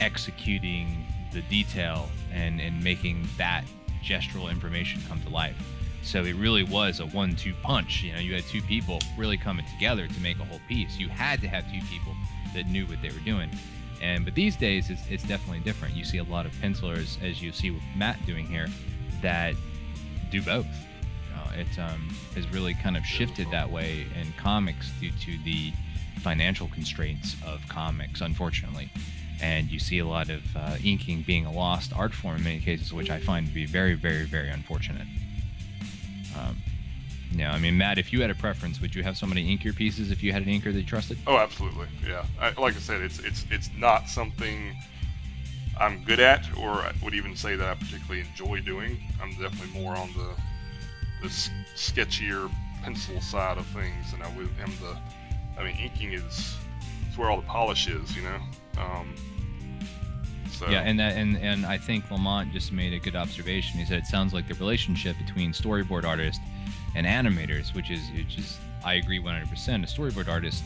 executing the detail and making that gestural information come to life. So it really was a 1-2 punch. You had two people really coming together to make a whole piece. You had to have two people that knew what they were doing. But these days, it's definitely different. You see a lot of pencilers, as you see with Matt doing here, that do both. It has really kind of shifted that way in comics due to the financial constraints of comics, unfortunately. And you see a lot of inking being a lost art form in many cases, which I find to be very, very, very unfortunate. Matt, if you had a preference, would you have somebody ink your pieces if you had an inker that you trusted? Oh, absolutely. Yeah. Like I said, it's not something I'm good at, or I would even say that I particularly enjoy doing. I'm definitely more on the sketchier pencil side of things, and inking is where all the polish is, So. Yeah, and I think Lamont just made a good observation. He said it sounds like the relationship between storyboard artists and animators, which is I agree 100%. A storyboard artist,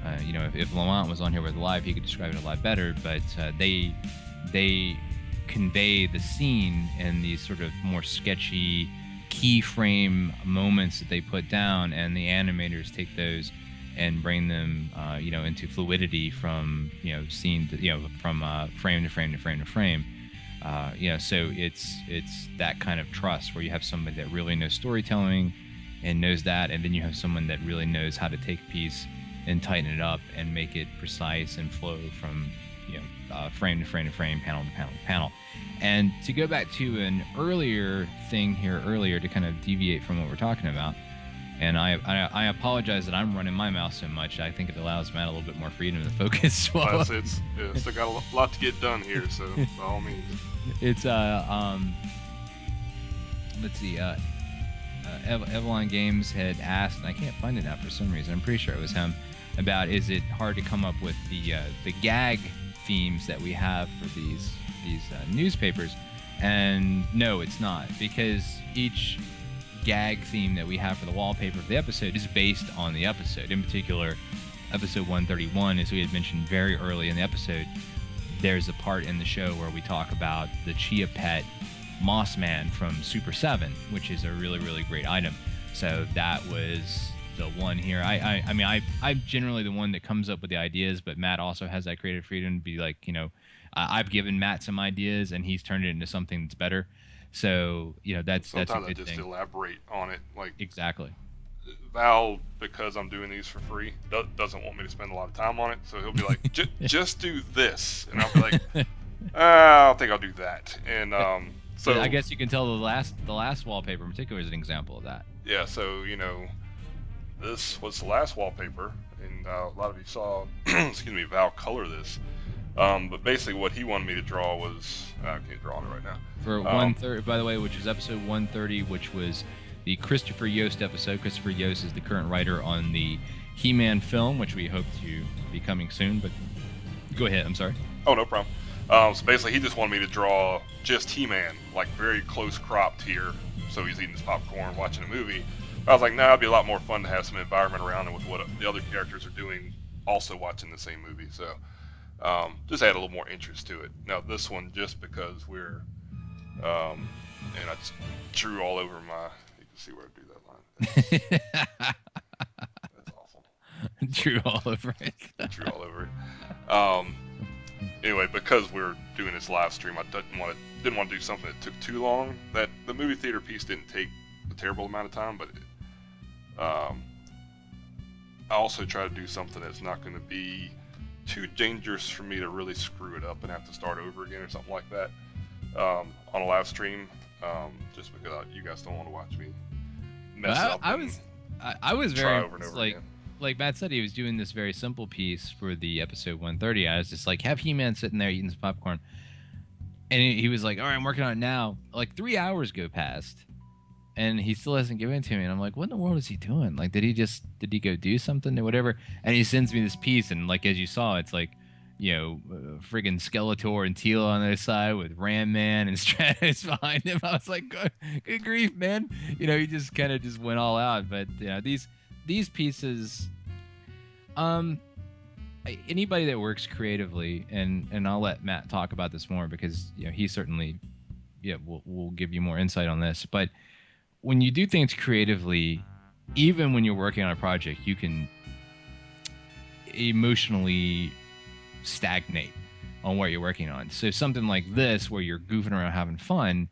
if Lamont was on here with live, he could describe it a lot better. But they convey the scene in these sort of more sketchy keyframe moments that they put down, and the animators take those and bring them, into fluidity from, scene to, from frame to frame to frame to frame. So it's that kind of trust where you have somebody that really knows storytelling and knows that, and then you have someone that really knows how to take a piece and tighten it up and make it precise and flow from, frame to frame to frame, panel to panel to panel. And to go back to an earlier thing here earlier to kind of deviate from what we're talking about. And I apologize that I'm running my mouth so much. I think it allows Matt a little bit more freedom to focus. Well, it's still got a lot to get done here, so by all means. It's let's see. Evelyn Games had asked, and I can't find it now for some reason. I'm pretty sure it was him. About is it hard to come up with the gag themes that we have for these newspapers? And no, it's not, because each gag theme that we have for the wallpaper of the episode is based on the episode. In particular, episode 131, as we had mentioned very early in the episode, there's a part in the show where we talk about the Chia Pet Moss Man from Super 7, which is a really, really great item. So that was the one here. I'm generally the one that comes up with the ideas, but Matt also has that creative freedom to be like, I've given Matt some ideas and he's turned it into something that's better. So, that's a good thing. Sometimes I just elaborate on it. Like, exactly. Val, because I'm doing these for free, doesn't want me to spend a lot of time on it. So he'll be like, just do this. And I'll be like, I think I'll do that. And so I guess you can tell the last wallpaper in particular is an example of that. Yeah, so, this was the last wallpaper. And a lot of you saw, Val color this. But basically, what he wanted me to draw was I can't draw it right now. For 130, by the way, which is episode 130, which was the Christopher Yost episode. Christopher Yost is the current writer on the He-Man film, which we hope to be coming soon. But go ahead. I'm sorry. Oh, no problem. So basically, he just wanted me to draw just He-Man, like very close cropped here. So he's eating his popcorn, watching a movie. I was like, nah, it'd be a lot more fun to have some environment around him with what the other characters are doing, also watching the same movie. So just add a little more interest to it. Now this one, just because we're, and I just drew all over my, you can see where I drew that line. That's awful. Drew all over it. Drew all over it. Anyway, because we're doing this live stream, I didn't want to do something that took too long. That the movie theater piece didn't take a terrible amount of time, but I also try to do something that's not going to be too dangerous for me to really screw it up and have to start over again or something like that on a live stream, just because you guys don't want to watch me mess up. I was very over and over again. Like Matt said, he was doing this very simple piece for the episode 130. I was just like, have He-Man sitting there eating some popcorn. And he was like, all right, I'm working on it now. Like 3 hours go past, and he still hasn't given it to me. And I'm like, what in the world is he doing? Like, did he go do something or whatever? And he sends me this piece, and like, as you saw, it's like, friggin' Skeletor and Teela on the other side with Ram Man and Stratus behind him. I was like, good grief, man. He just kind of just went all out. But, these pieces, anybody that works creatively, and I'll let Matt talk about this more because he certainly will give you more insight on this. But when you do things creatively, even when you're working on a project, you can emotionally stagnate on what you're working on. So something like this, where you're goofing around having fun,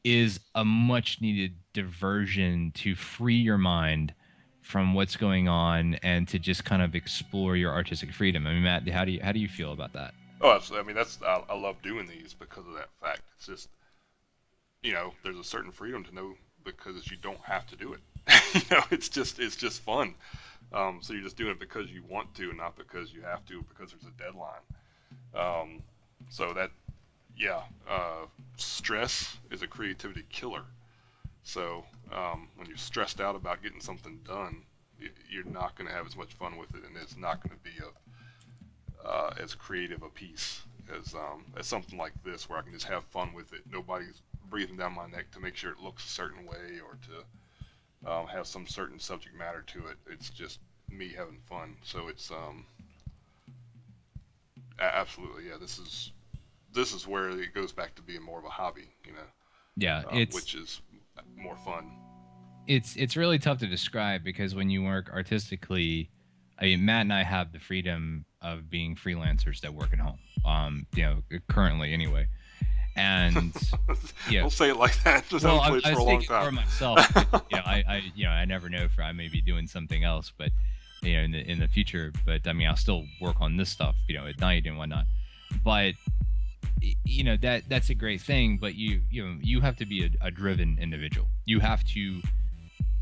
is a much needed diversion to free your mind from what's going on and to just kind of explore your artistic freedom. I mean, Matt, how do you feel about that? Oh, absolutely. I mean, I love doing these because of that fact. It's just, there's a certain freedom to know because you don't have to do it. It's just fun. So you're just doing it because you want to, and not because you have to, because there's a deadline. So that, stress is a creativity killer. So when you're stressed out about getting something done, you're not going to have as much fun with it, and it's not going to be as creative a piece as something like this, where I can just have fun with it. Nobody's breathing down my neck to make sure it looks a certain way or to have some certain subject matter to it. It's just me having fun. So it's absolutely, this is where it goes back to being more of a hobby, Yeah, which is more fun. It's really tough to describe because when you work artistically, I mean, Matt and I have the freedom of being freelancers that work at home, currently anyway. And don't say it like that. Just well, haven't played for a long time. For myself, but, I never know if I may be doing something else, but in the future. But I mean, I'll still work on this stuff, at night and whatnot. But that's a great thing. But you have to be a driven individual. You have to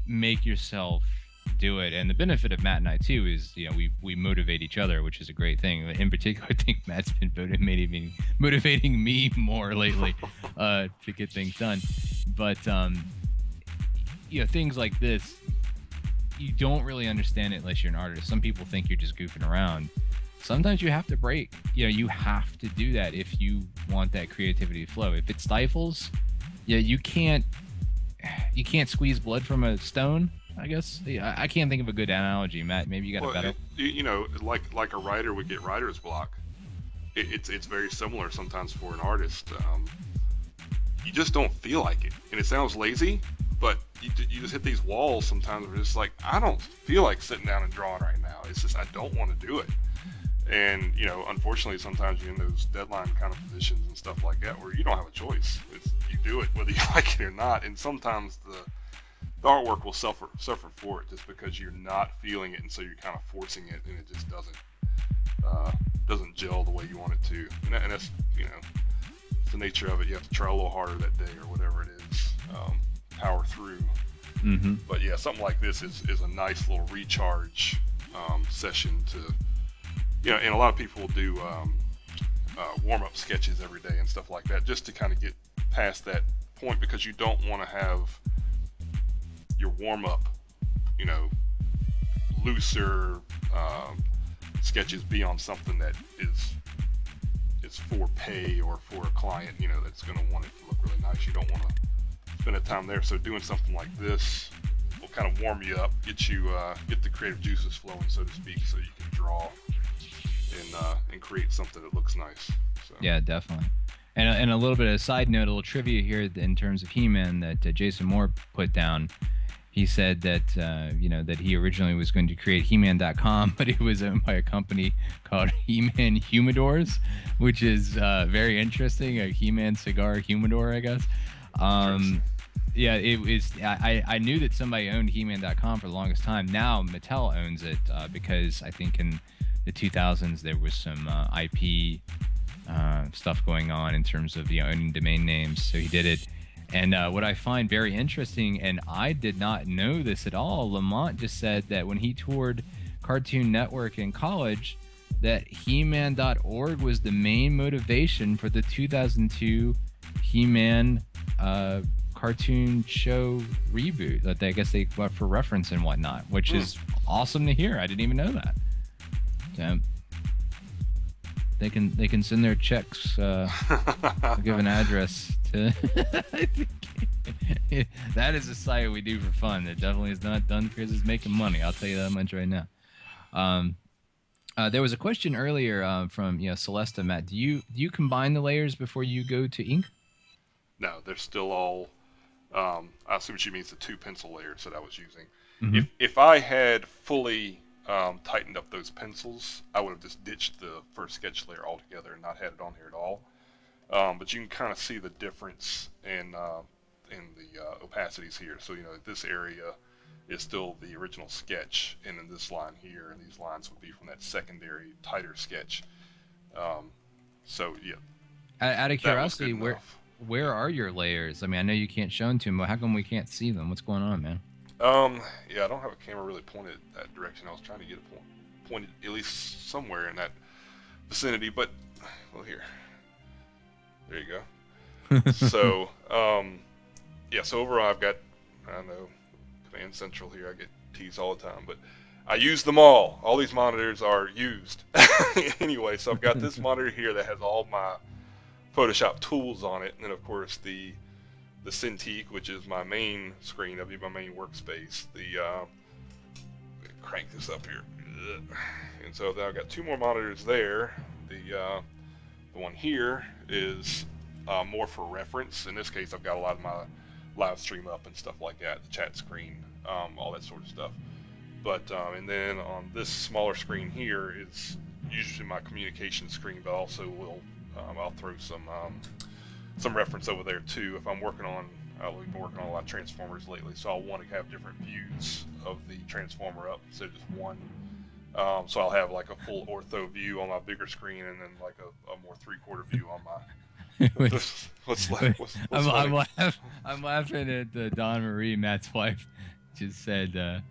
make yourself do it. And the benefit of Matt and I too is we motivate each other, which is a great thing. In particular, I think Matt's been motivating me more lately to get things done. But things like this, you don't really understand it unless you're an artist. Some people think you're just goofing around. Sometimes you have to break. You have to do that if you want that creativity to flow. If it stifles, you can't squeeze blood from a stone, I guess. I can't think of a good analogy. Matt, maybe you got a better. Like a writer would get writer's block. It's very similar sometimes for an artist. You just don't feel like it, and it sounds lazy, but you just hit these walls sometimes where it's just like, I don't feel like sitting down and drawing right now. It's just I don't want to do it. And unfortunately, sometimes you're in those deadline kind of positions and stuff like that where you don't have a choice. You do it whether you like it or not, and sometimes the artwork will suffer for it just because you're not feeling it, and so you're kind of forcing it, and it just doesn't gel the way you want it to. And that's it's the nature of it. You have to try a little harder that day or whatever it is. Power through. Mm-hmm. But yeah, something like this is a nice little recharge session to. And a lot of people do warm-up sketches every day and stuff like that, just to kind of get past that point, because you don't want to have your warm-up, you know, looser sketches be on something that is for pay or for a client, you know, that's going to want it to look really nice. You don't want to spend a time there. So doing something like this will kind of warm you up, get the creative juices flowing, so to speak, so you can draw and create something that looks nice. So. Yeah, definitely. And a little bit of a side note, a little trivia here in terms of He-Man that Jason Moore put down. He said that that he originally was going to create He-Man.com, but it was owned by a company called He-Man Humidors, which is very interesting. A He-Man cigar humidor, I guess. Yeah, it was. I knew that somebody owned He-Man.com for the longest time. Now Mattel owns it because I think in the 2000s there was some IP stuff going on in terms of owning domain names. So he did it. And what I find very interesting, and I did not know this at all, Lamont just said that when he toured Cartoon Network in college, that He-Man.org was the main motivation for the 2002 He-Man cartoon show reboot. That I guess they got for reference and whatnot, which is awesome to hear. I didn't even know that. So they can send their checks. Give an address to. That is a site we do for fun. It definitely is not done because it's making money. I'll tell you that much right now. There was a question earlier from Celesta, Matt. Do you combine the layers before you go to ink? No, they're still all. I assume she means the 2 pencil layers that I was using. Mm-hmm. If I had fully tightened up those pencils, I would have just ditched the first sketch layer altogether and not had it on here at all. But you can kind of see the difference in the opacities here. So this area is still the original sketch, and then this line here and these lines would be from that secondary tighter sketch. So yeah. Out of curiosity, where are your layers? I mean, I know you can't show them to me, but how come we can't see them? What's going on, man? Yeah, I don't have a camera really pointed that direction. I was trying to get it pointed at least somewhere in that vicinity, but well, here. There you go. So, yeah, so overall I've got, I know, Command Central here, I get teased all the time, but I use them all. All these monitors are used. Anyway, so I've got this monitor here that has all my Photoshop tools on it, and then of course the Cintiq, which is my main screen, that'll be my main workspace. Crank this up here. And so then I've got 2 more monitors there. The one here is more for reference. In this case, I've got a lot of my live stream up and stuff like that, the chat screen, all that sort of stuff. But and then on this smaller screen here is usually my communication screen, but also I'll throw some reference over there too. If I'm working on, we've been working on a lot of Transformers lately, so I'll want to have different views of the Transformer up instead of just one. So I'll have like a full ortho view on my bigger screen, and then like a more 3/4 view on my. I'm laughing at Dawn Marie, Matt's wife. Just said,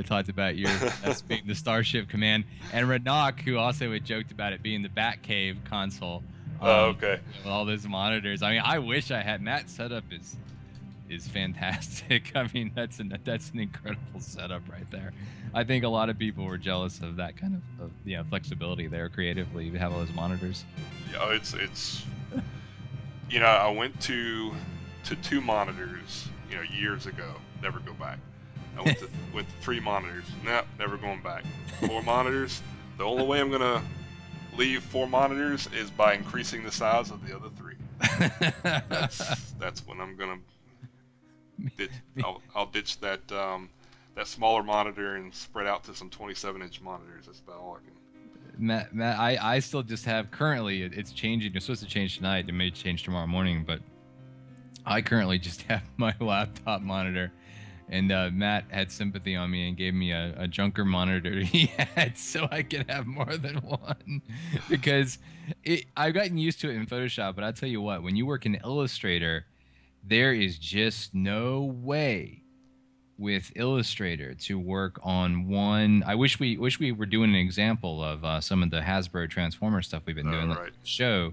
talked about us being the Starship Command, and Ranak, who also had joked about it being the Batcave console. Okay. With all those monitors. I mean, I wish I had. Matt's setup is fantastic. I mean, that's an incredible setup right there. I think a lot of people were jealous of that kind of flexibility there creatively to have all those monitors. Yeah, it's I went to 2 monitors years ago. Never go back. I went to 3 monitors. Nah, never going back. 4 monitors. The only way I'm gonna leave 4 monitors is by increasing the size of the other 3. That's when I'm gonna I'll ditch that smaller monitor and spread out to some 27-inch monitors. That's about all I can. Matt, I still just have currently. It's changing. It's supposed to change tonight. It may change tomorrow morning, but I currently just have my laptop monitor. And Matt had sympathy on me and gave me a junker monitor he had so I could have more than one. Because I've gotten used to it in Photoshop, but I'll tell you what, when you work in Illustrator, there is just no way with Illustrator to work on one. I wish we were doing an example of some of the Hasbro Transformer stuff we've been doing, like Right. the show.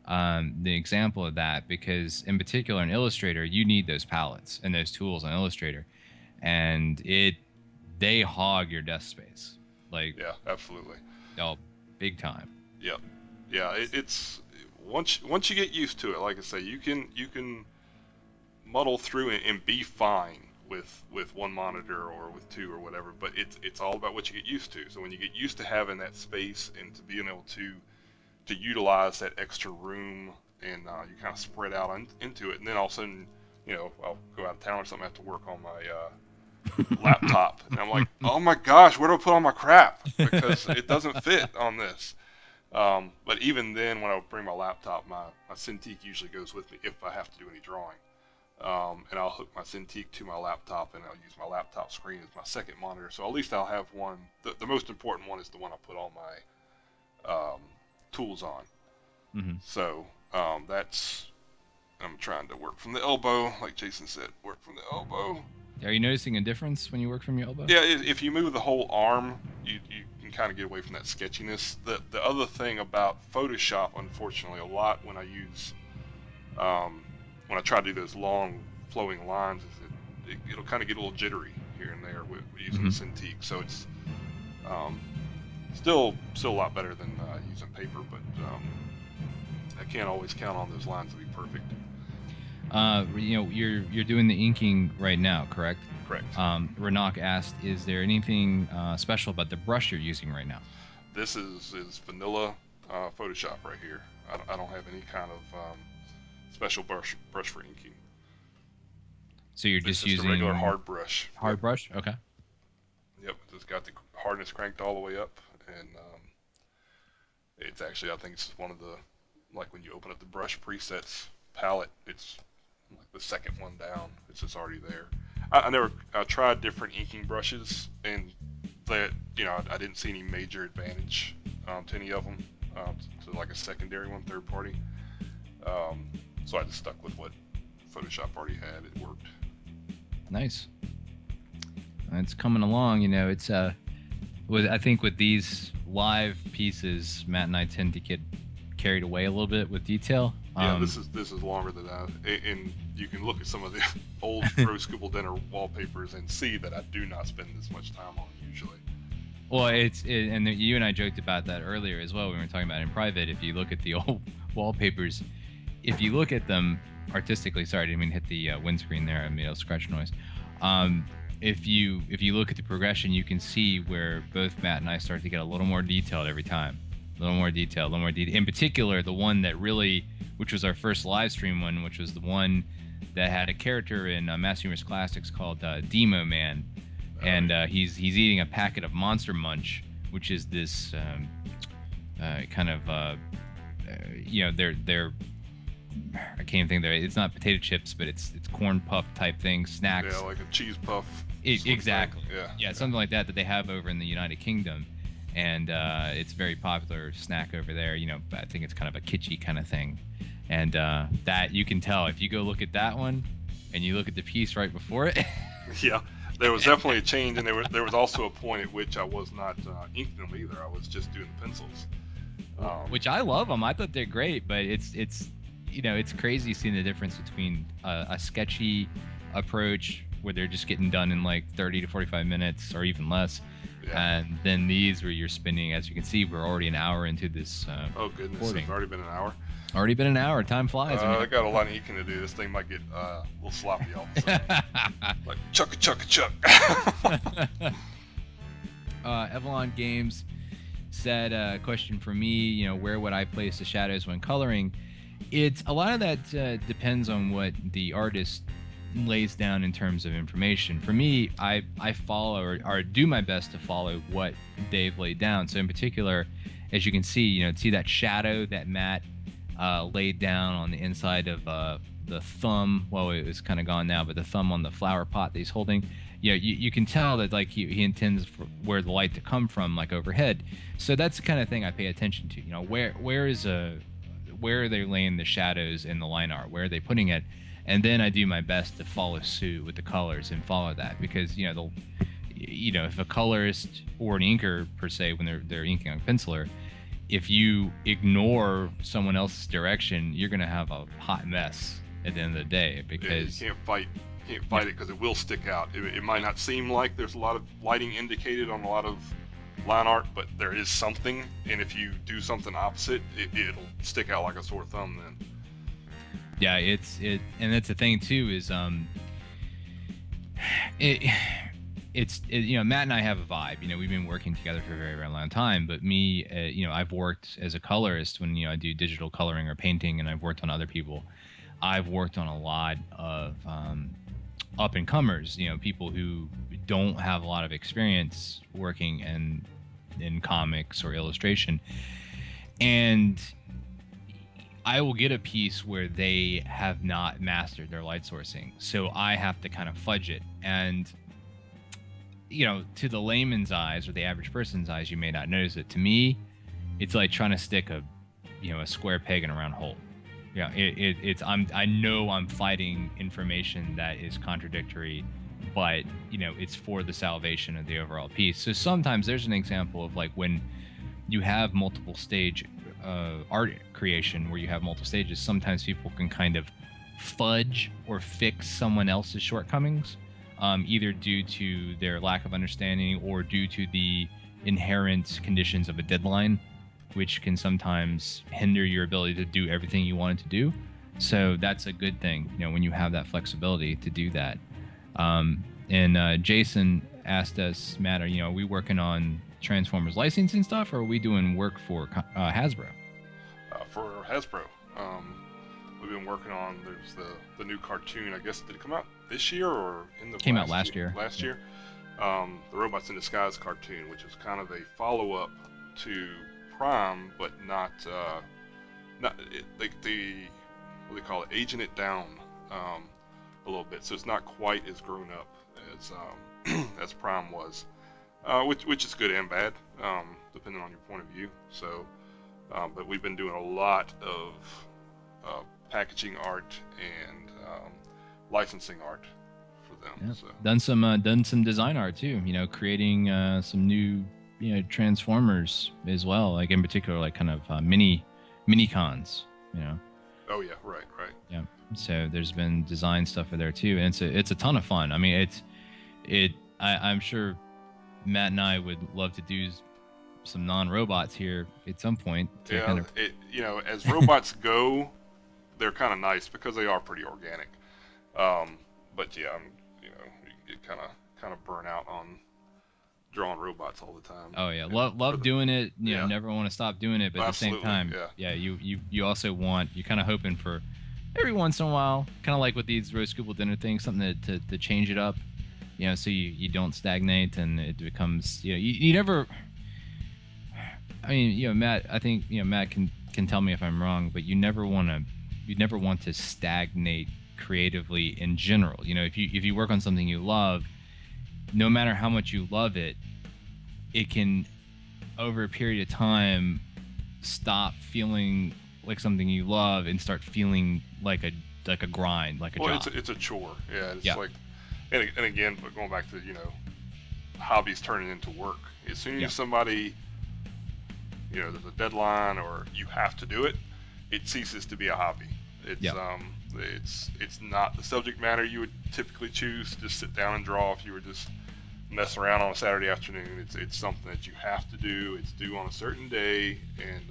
The example of that, because in particular in Illustrator, you need those palettes and those tools on Illustrator, and they hog your desk space, like, Yeah, absolutely. oh, big time. Yep. Yeah, it's once you get used to it, like I say, you can muddle through and be fine with one monitor or with two or whatever. But it's all about what you get used to. So when you get used to having that space and to being able to utilize that extra room, and you kind of spread out into it, and then all of a sudden, I'll go out of town or something, I have to work on my laptop, and I'm like, oh my gosh, where do I put all my crap? Because it doesn't fit on this. But even then, when I bring my laptop, my Cintiq usually goes with me if I have to do any drawing. And I'll hook my Cintiq to my laptop, and I'll use my laptop screen as my second monitor. So at least I'll have one. The most important one is the one I put all my tools on. Mm-hmm. So I'm trying to work from the elbow, like Jason said, work from the elbow. Are you noticing a difference when you work from your elbow? Yeah, if you move the whole arm, you can kind of get away from that sketchiness. The other thing about Photoshop, unfortunately, a lot when I use when I try to do those long flowing lines, is it'll kind of get a little jittery here and there with using the Cintiq. So it's still a lot better than using paper, but I can't always count on those lines to be perfect. You're doing the inking right now, correct? Correct. Renak asked, is there anything special about the brush you're using right now? This is vanilla Photoshop right here. I don't have any kind of special brush for inking. So you're It's just using a regular hard brush. Hard brush? Okay. Yep, it's got the hardness cranked all the way up, and it's actually, I think it's one of the, like when you open up the brush presets palette, it's like the second one down. It's just already there. I tried different inking brushes, and that I didn't see any major advantage to any of them, to like a secondary one, third party. So I just stuck with what Photoshop already had. It worked. Nice. It's coming along. It's I think with these live pieces, Matt and I tend to get carried away a little bit with detail. Yeah, this is longer than that, and you can look at some of the old Roast Gooble Dinner wallpapers and see that I do not spend this much time on usually. Well, and you and I joked about that earlier as well when we were talking about it in private. If you look at the old wallpapers, if you look at them artistically, sorry, I didn't mean to hit the windscreen there. I made a scratch noise. If you look at the progression, you can see where both Matt and I start to get a little more detailed every time. A little more detail. In particular, the one that really, which was our first live stream one, which was the one that had a character in Master Humorous Classics called Demo Man, and he's eating a packet of Monster Munch, which is this kind of they're I can't even think of it. It's not potato chips, but it's corn puff type thing, snacks. Yeah, like a cheese puff. Exactly. Yeah, something like that they have over in the United Kingdom. And it's a very popular snack over there. I think it's kind of a kitschy kind of thing. And that you can tell if you go look at that one and you look at the piece right before it. Yeah, there was definitely a change, and there was also a point at which I was not inking them either. I was just doing the pencils. Which I love them. I thought they're great, but it's crazy seeing the difference between a sketchy approach where they're just getting done in like 30 to 45 minutes or even less. Yeah. And then these where you're spending, as you can see, we're already an hour into this. Oh goodness, recording. It's already been an hour. Already been an hour. Time flies. I got a lot of inking to do. This thing might get a little sloppy all of a sudden. Like chuck. Evelyn Games said, a question for me, where would I place the shadows when coloring? It's a lot of that depends on what the artist lays down in terms of information. For me, I follow or do my best to follow what they've laid down. So in particular, as you can see, see that shadow that Matt laid down on the inside of the thumb. Well, it was kind of gone now, but the thumb on the flower pot that he's holding. You can tell that like he intends for where the light to come from, like overhead. So that's the kind of thing I pay attention to. Where are they laying the shadows in the line art? Where are they putting it? and then I do my best to follow suit with the colors and follow that, because if a colorist or an inker per se, when they're inking on penciler, if you ignore someone else's direction, you're gonna have a hot mess at the end of the day, because you can't fight it, because it will stick out. It might not seem like there's a lot of lighting indicated on a lot of line art, but there is something, and if you do something opposite, it'll stick out like a sore thumb then. Yeah, and that's the thing too, is Matt and I have a vibe. We've been working together for a very, very long time. But me, I've worked as a colorist when I do digital coloring or painting, and I've worked on other people. I've worked on a lot of up and comers. People who don't have a lot of experience working in comics or illustration, and I will get a piece where they have not mastered their light sourcing, so I have to kind of fudge it. And to the layman's eyes or the average person's eyes, you may not notice it. To me, it's like trying to stick a square peg in a round hole. I know I'm fighting information that is contradictory, but it's for the salvation of the overall piece. So sometimes there's an example of like when you have multiple stage art creation where you have multiple stages, sometimes people can kind of fudge or fix someone else's shortcomings, either due to their lack of understanding or due to the inherent conditions of a deadline, which can sometimes hinder your ability to do everything you wanted to do. So that's a good thing, when you have that flexibility to do that. And Jason asked us, Matt, are we working on Transformers licensing stuff, or are we doing work for Hasbro? For Hasbro, we've been working on. There's the new cartoon. I guess, did it come out this year or in the came out last year? Last year, the Robots in Disguise cartoon, which is kind of a follow-up to Prime, but not like the what do they call it, aging it down a little bit. So it's not quite as grown up as as Prime was, which is good and bad, depending on your point of view. So, but we've been doing a lot of packaging art and licensing art for them. Yeah. So. Done some design art too. Creating some new Transformers as well. Like in particular, like kind of mini cons. Oh yeah, right. Yeah. So there's been design stuff in there too, and it's a ton of fun. I mean, I'm sure Matt and I would love to do some non-robots here at some point. As robots go, they're kind of nice because they are pretty organic. But yeah, you kind of burn out on drawing robots all the time. Oh yeah, love doing it. Never want to stop doing it, but at the same time, you also you're kind of hoping for every once in a while, kind of like with these Roast Gooble Dinner things, something to change it up. So you don't stagnate and it becomes you never. I mean, Matt, I think Matt can tell me if I'm wrong, but you never want to stagnate creatively in general. If you work on something you love, no matter how much you love it, it can over a period of time stop feeling like something you love and start feeling like a grind, like a job. It's a chore. Yeah, like, and again, but going back to hobbies turning into work. As soon as somebody there's a deadline or you have to do it, it ceases to be a hobby. It's not the subject matter you would typically choose to just sit down and draw if you were just messing around on a Saturday afternoon. It's something that you have to do. It's due on a certain day, and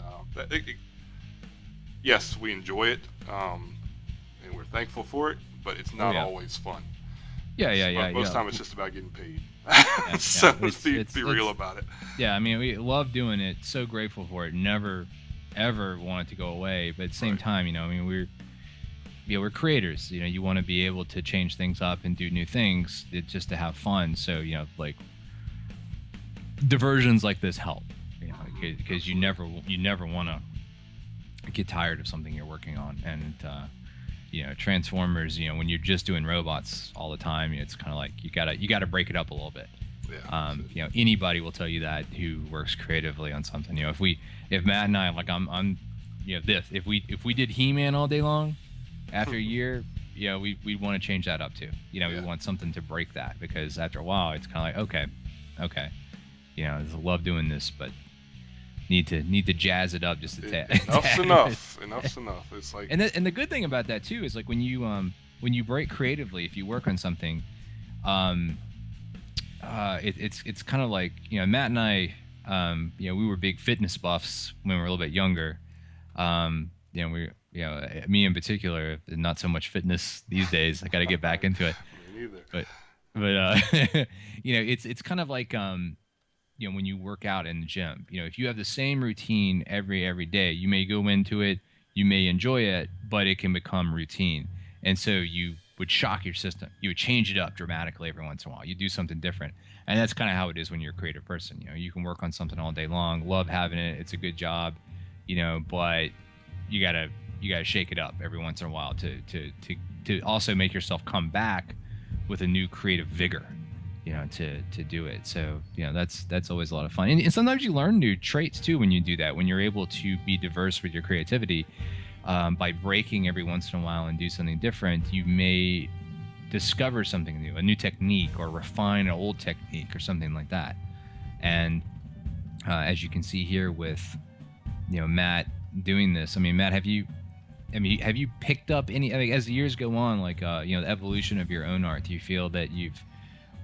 yes, we enjoy it, and we're thankful for it, but it's not always fun. Most time it's just about getting paid. So let's be real about it. Yeah, I mean, we love doing it. So grateful for it. Never, ever want it to go away. But at the same time, we're creators. You want to be able to change things up and do new things just to have fun. So like diversions like this help. Because you never want to get tired of something you're working on. And Transformers, when you're just doing robots all the time, it's kind of like you gotta break it up a little bit. Yeah. Anybody will tell you that who works creatively on something. If Matt and I, like I'm if we did He-Man all day long, after a year, we want to change that up too. We Yeah. want something to break that, because after a while it's kind of like, okay, I love doing this, but need to jazz it up just a Enough's tad bit. enough. Enough's enough. It's like, And the good thing about that too is, like, when you break creatively, if you work on something, um it's kind of like, Matt and I, we were big fitness buffs when we were a little bit younger. We, me in particular, not so much fitness these days. I got to get back into it. me neither. But it's kind of like, when you work out in the gym, if you have the same routine every day, you may go into it, you may enjoy it, but it can become routine. And so you would shock your system. You would change it up dramatically every once in a while. You do something different. And that's kind of how it is when you're a creative person. You can work on something all day long, love having it. It's a good job, but you gotta shake it up every once in a while to also make yourself come back with a new creative vigor, to do it. So, that's always a lot of fun. And sometimes you learn new traits too when you do that, when you're able to be diverse with your creativity. By breaking every once in a while and do something different, you may discover something new, a new technique, or refine an old technique or something like that. And as you can see here with, Matt doing this, I mean, Matt, have you picked up any, as the years go on, like, the evolution of your own art? Do you feel that you've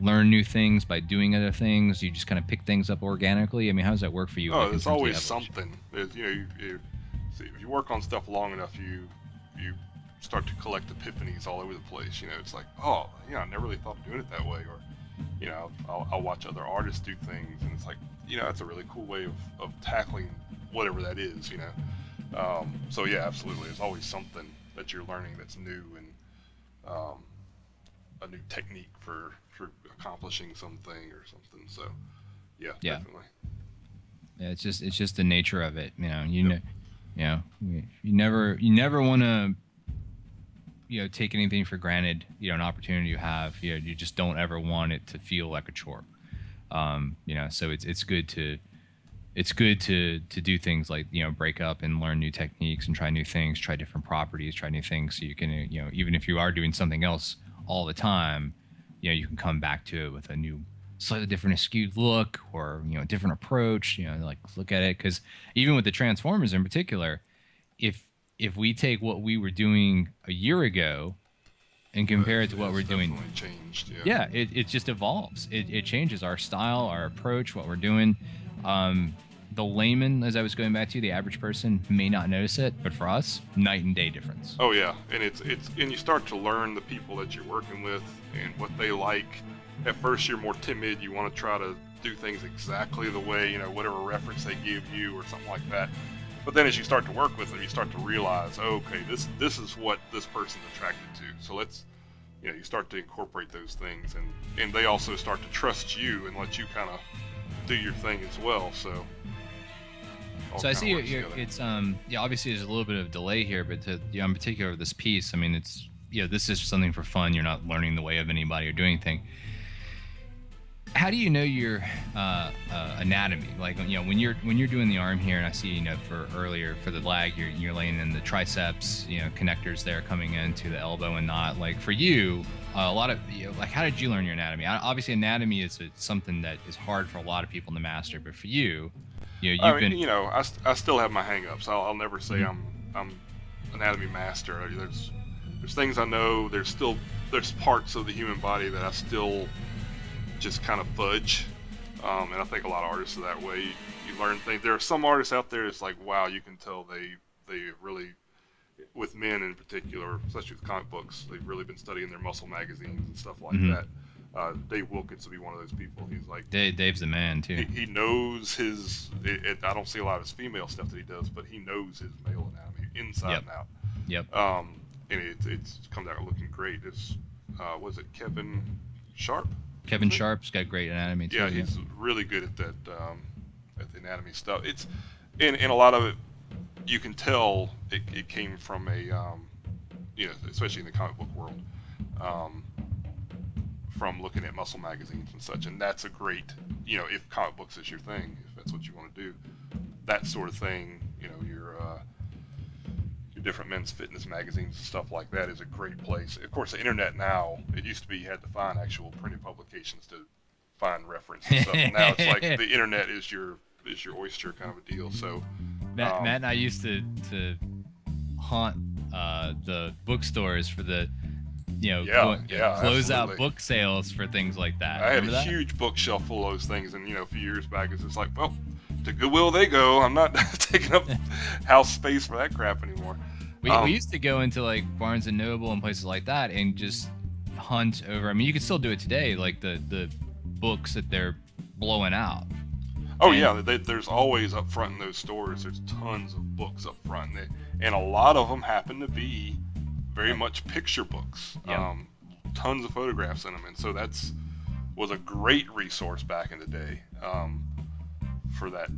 learned new things by doing other things? You just kind of pick things up organically? I mean, how does that work for you? Oh, Like, in there's terms of always evolution? something. There's, if you work on stuff long enough, you start to collect epiphanies all over the place. It's like, oh, I never really thought of doing it that way. Or, I'll watch other artists do things, and it's like, that's a really cool way of tackling whatever that is. So yeah, absolutely. There's always something that you're learning that's new, and a new technique for accomplishing something or something. So yeah, Yeah. definitely. Yeah, it's just the nature of it. Yep. You never want to, take anything for granted. An opportunity you have, you just don't ever want it to feel like a chore. So it's good to do things like, break up and learn new techniques and try new things, try different properties, try new things, so you can, even if you are doing something else all the time, you can come back to it with a new, slightly different skewed look, or, a different approach, like, look at it. Because even with the Transformers in particular, if we take what we were doing a year ago and compare it to what It's we're doing, definitely changed. Yeah. yeah, it just evolves. It changes our style, our approach, what we're doing. The layman, as I was going back to, the average person may not notice it, but for us, night and day difference. Oh yeah, and it's and you start to learn the people that you're working with and what they like. At first, you're more timid. You want to try to do things exactly the way, whatever reference they give you or something like that. But then as you start to work with them, you start to realize, oh, okay, this is what this person's attracted to. So let's, you start to incorporate those things, and they also start to trust you and let you kind of do your thing as well. So. So I see it's obviously there's a little bit of delay here, but in particular this piece, I mean, it's this is something for fun. You're not learning the way of anybody or doing anything. How do you know your anatomy? Like, when you're doing the arm here, and I see, for earlier for the lag, you're laying in the triceps, connectors there coming into the elbow and not. Like, for you, a lot of, like, how did you learn your anatomy? Obviously, anatomy is something that is hard for a lot of people to master, but for you, I mean, I still have my hang-ups. I'll never say Mm-hmm. I'm anatomy master. There's things I know. There's parts of the human body that I still just kind of fudge. And I think a lot of artists are that way. You learn things. There are some artists out there. It's like, wow, you can tell they really, with men in particular, especially with comic books, they've really been studying their muscle magazines and stuff like Mm-hmm. that. Dave Wilkins will be one of those people. He's like, Dave's the man too. he knows his. I don't see a lot of his female stuff that he does, but he knows his male anatomy inside Yep. and out. Yep. And it's come out looking great. It's was it Kevin Sharp? Kevin Sharp's got great anatomy too. Yeah, he's really good at that, at the anatomy stuff. It's and a lot of it, you can tell it came from a, especially in the comic book world, from looking at muscle magazines and such. And that's a great, if comic books is your thing, if that's what you want to do, that sort of thing, your your different men's fitness magazines and stuff like that is a great place. Of course, the internet now, it used to be you had to find actual printed publications to find reference and stuff. Now it's like the internet is your oyster kind of a deal. So Matt and I used to haunt the bookstores for the close out book sales for things like that. I had a huge bookshelf full of those things, and a few years back it's just like, well, to Goodwill they go. I'm not taking up house space for that crap anymore. We used to go into like Barnes and Noble and places like that and just hunt over. I mean, you can still do it today, like the books that they're blowing out. Oh, yeah, there's always up front in those stores, there's tons of books up front, and a lot of them happen to be very much picture books. Tons of photographs in them, and so was a great resource back in the day for that,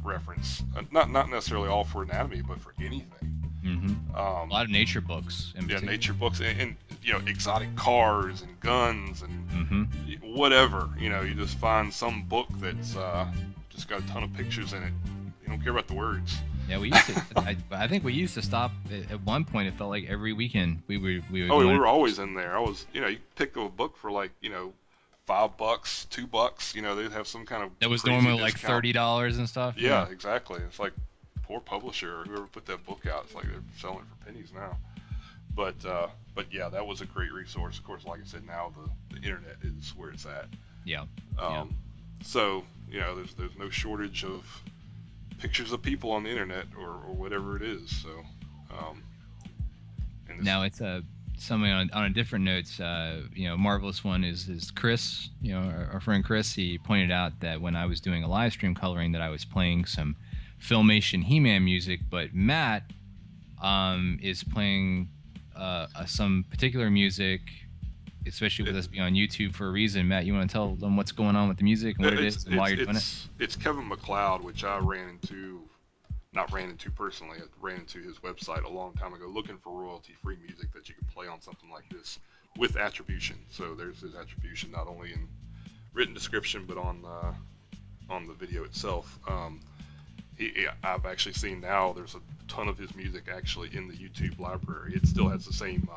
reference. Not necessarily all for anatomy, but for anything. Mm-hmm. A lot of nature books. Nature books, and exotic cars and guns and whatever. You just find some book that's just got a ton of pictures in it. You don't care about the words. Yeah, we used to. I think we used to stop at one point. It felt like every weekend we would. We were always in there. You pick up a book for like $5, $2. They'd have some kind of that was normally like $30 and stuff. Yeah, exactly. It's like poor publisher or whoever put that book out. It's like they're selling it for pennies now. But yeah, that was a great resource. Of course, like I said, now the internet is where it's at. Yeah. So there's no shortage of pictures of people on the internet or whatever it is. So now it's something on a different notes. Marvelous one is Chris. Our friend Chris. He pointed out that when I was doing a live stream coloring, that I was playing some Filmation He-Man music, but Matt is playing some particular music, especially with us being on YouTube for a reason. Matt, you want to tell them what's going on with the music and what it is and why you're doing it? It's Kevin MacLeod, which I not ran into personally. I ran into his website a long time ago looking for royalty-free music that you could play on something like this with attribution. So there's his attribution not only in written description but on the video itself. I've actually seen now there's a ton of his music actually in the YouTube library. It still has the same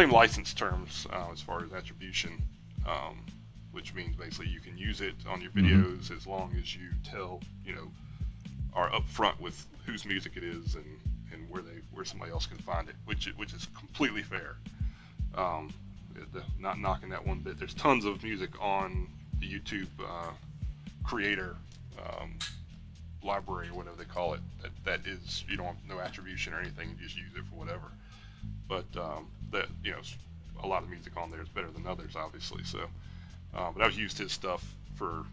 license terms as far as attribution, which means basically you can use it on your videos as long as you are upfront with whose music it is and where somebody else can find it, which is completely fair. Not knocking that one bit. There's tons of music on the YouTube creator library or whatever they call it. That is, you don't have no attribution or anything. You just use it for whatever. But a lot of music on there is better than others, obviously. So, but I've used his stuff for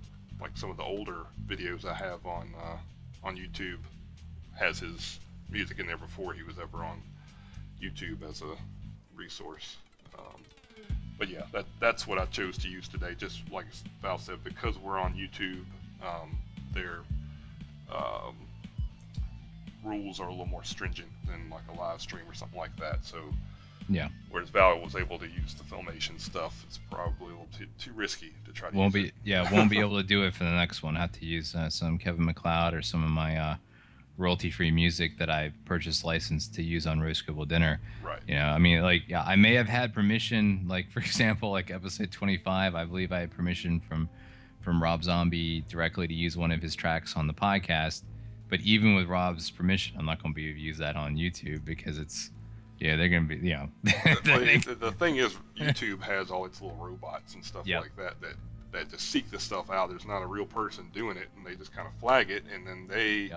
like some of the older videos I have on YouTube. Has his music in there before he was ever on YouTube as a resource. But yeah, that's what I chose to use today. Just like Val said, because we're on YouTube, their rules are a little more stringent than like a live stream or something like that. So yeah, whereas Val was able to use the Filmation stuff, it's probably a little too risky to try to won't be able to do it for the next one. I have to use some Kevin MacLeod or some of my royalty-free music that I purchased licensed to use on Roast Gooble Dinner. Right. I mean, like, I may have had permission, like, for example, like episode 25, I believe I had permission from Rob Zombie directly to use one of his tracks on the podcast. But even with Rob's permission, I'm not going to be able to use that on YouTube because they're going to be, The thing is, YouTube has all its little robots and stuff like that just seek this stuff out. There's not a real person doing it, and they just kind of flag it, and then they,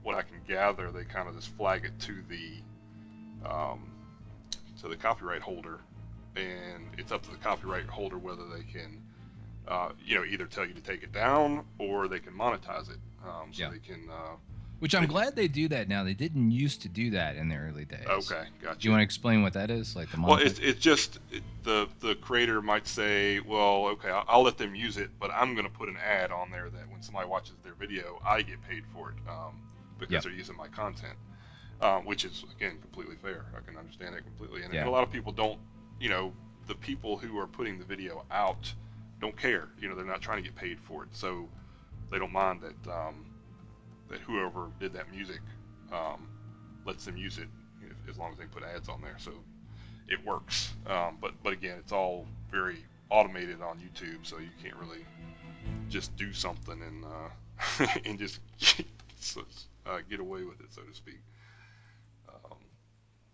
what I can gather, they kind of just flag it to the copyright holder, and it's up to the copyright holder whether they can, either tell you to take it down or they can monetize it. They can. Which I'm glad they do that now. They didn't used to do that in the early days. Okay, gotcha. Do you want to explain what that is? Like the well, it's just the creator might say, well, okay, I'll let them use it, but I'm going to put an ad on there that when somebody watches their video, I get paid for it because they're using my content, which is again completely fair. I can understand it completely, and a lot of people don't. The people who are putting the video out don't care. They're not trying to get paid for it, so they don't mind that. That whoever did that music lets them use it as long as they put ads on there. So it works. But again, it's all very automated on YouTube, so you can't really just do something and just get away with it, so to speak. Um,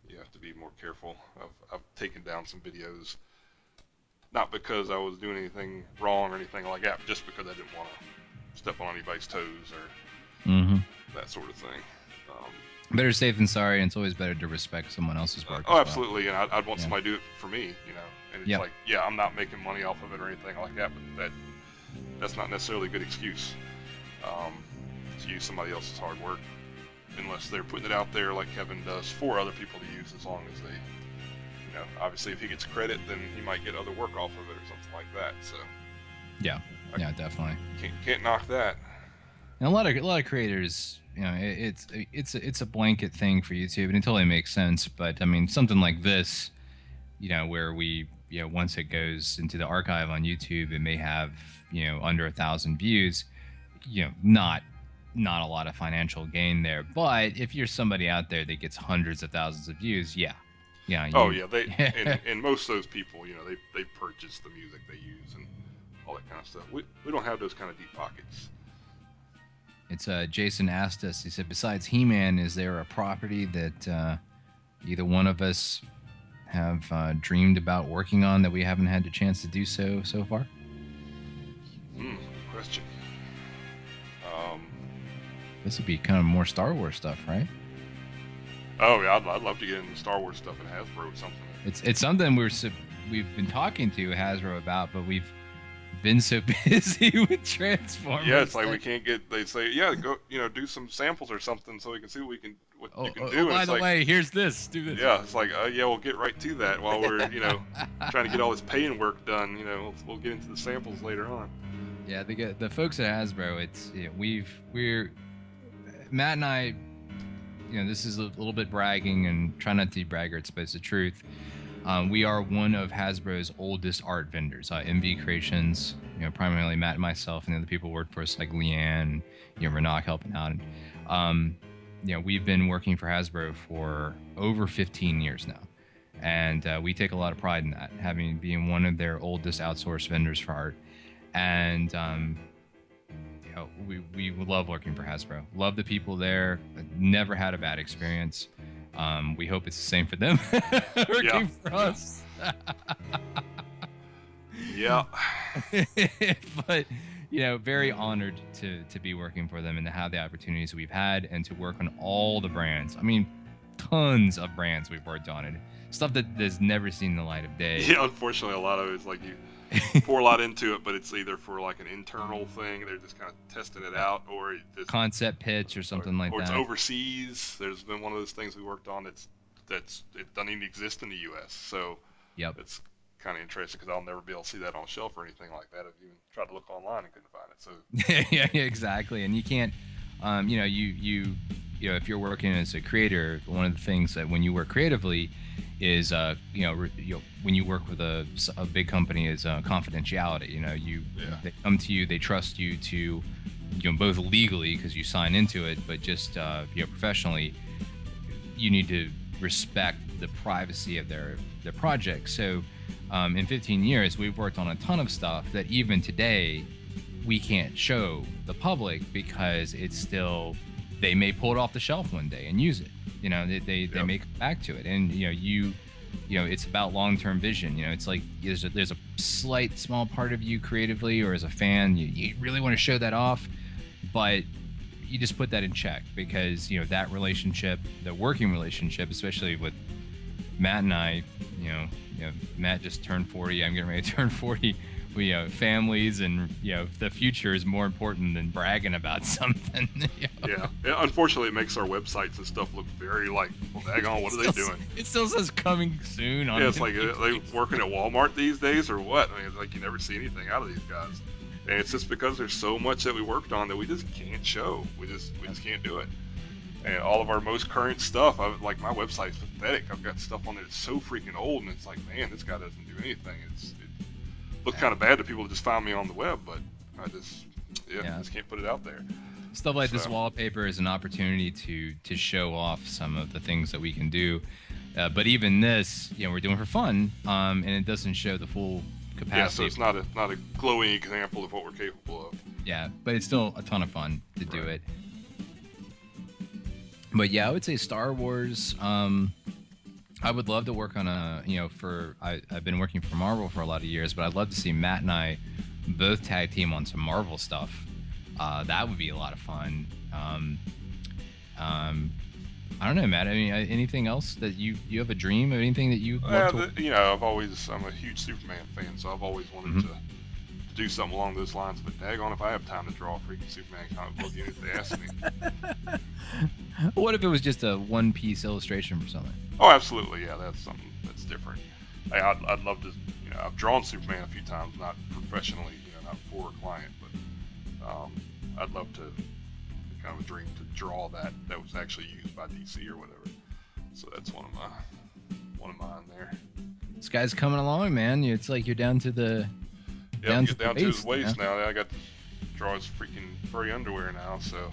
you have to be more careful. I've taken down some videos, not because I was doing anything wrong or anything like that, just because I didn't want to step on anybody's toes or that sort of thing. Better safe than sorry, and it's always better to respect someone else's work. Oh, absolutely, and I'd want somebody to do it for me, and it's like, yeah, I'm not making money off of it or anything like that, but that's not necessarily a good excuse to use somebody else's hard work, unless they're putting it out there like Kevin does for other people to use, as long as they, obviously if he gets credit, then he might get other work off of it or something like that. So yeah, definitely can't knock that. And a lot of creators, it's a blanket thing for YouTube, and it totally makes sense. But I mean, something like this, where we, once it goes into the archive on YouTube, it may have, under 1,000 views, not a lot of financial gain there. But if you're somebody out there that gets hundreds of thousands of views, They and most of those people, they purchase the music they use and all that kind of stuff. We don't have those kind of deep pockets. It's Jason asked us, he said, besides He-Man, is there a property that either one of us have dreamed about working on that we haven't had the chance to do so far? Good question. This would be kind of more Star Wars stuff, right? Oh yeah, I'd love to get into Star Wars stuff at Hasbro or something. It's something we've been talking to Hasbro about, but we've been so busy with Transformers. Yeah, it's like we can't get. They say, yeah, go, do some samples or something so we can see what you can do. By the way, here's this. Do this. Yeah, it's like, we'll get right to that while we're, trying to get all this paying work done. We'll get into the samples later on. Yeah, the folks at Hasbro, it's we're Matt and I. This is a little bit bragging, and try not to be braggarts, but it's the truth. We are one of Hasbro's oldest art vendors. MV Creations, primarily Matt and myself, and the other people who work for us, like Leanne, Renak helping out. And, we've been working for Hasbro for over 15 years now. And we take a lot of pride in that, being one of their oldest outsourced vendors for art. And, we love working for Hasbro. Love the people there. Never had a bad experience. We hope it's the same for them working for us. Yeah. But very honored to be working for them and to have the opportunities we've had and to work on all the brands. I mean, tons of brands we've worked on, and stuff that's never seen the light of day. Yeah, unfortunately, a lot of it's like you pour a lot into it, but it's either for like an internal thing, they're just kind of testing it out, or just concept pitch or something like that. Or it's overseas. There's been one of those things we worked on that's it doesn't even exist in the U.S. So it's kind of interesting because I'll never be able to see that on a shelf or anything like that. I've even tried to look online and couldn't find it. So yeah, exactly. And you can't, if you're working as a creator, one of the things that when you work creatively is when you work with a big company is confidentiality. They come to you, they trust you to both legally because you sign into it, but just professionally, you need to respect the privacy of their project. So in 15 years we've worked on a ton of stuff that even today we can't show the public because it's still, they may pull it off the shelf one day and use it. They may come back to it, and it's about long-term vision. It's like there's a slight small part of you creatively or as a fan, you really want to show that off, but you just put that in check because that relationship, the working relationship, especially with Matt and I, Matt just turned 40, I'm getting ready to turn 40. We families and the future is more important than bragging about something. Yeah, unfortunately it makes our websites and stuff look very like, well, daggone, what are they doing? It still says coming soon on it's like, are they working at Walmart these days or what? I mean, it's like you never see anything out of these guys, and it's just because there's so much that we worked on that we just can't show. We just can't do it. And all of our most current stuff, like my website's pathetic. I've got stuff on there that's so freaking old, and it's like, man, this guy doesn't do anything. It looks kind of bad to people that just found me on the web, but I just can't put it out there. Stuff like this So, wallpaper is an opportunity to show off some of the things that we can do. But even this, we're doing for fun, and it doesn't show the full capacity. yeah, so it's not a glowing example of what we're capable of. Yeah, but it's still a ton of fun to do it. But yeah, I would say Star Wars. I would love to work on I've been working for Marvel for a lot of years, but I'd love to see Matt and I both tag team on some Marvel stuff. That would be a lot of fun. I don't know, Matt. I mean, anything else that you have a dream of anything that you love to... I'm a huge Superman fan, so I've always wanted to do something along those lines. But daggone, if I have time to draw a freaking Superman comic book, if they ask me. What if it was just a one-piece illustration for something? Oh, absolutely, yeah, that's something that's different. I'd love to. I've drawn Superman a few times, not professionally, not for a client, but I'd love to. Kind of a dream to draw that was actually used by DC or whatever. So that's one of mine there. This guy's coming along, man. It's like you're down to the down to his waist now. I got to draw his freaking furry underwear now, so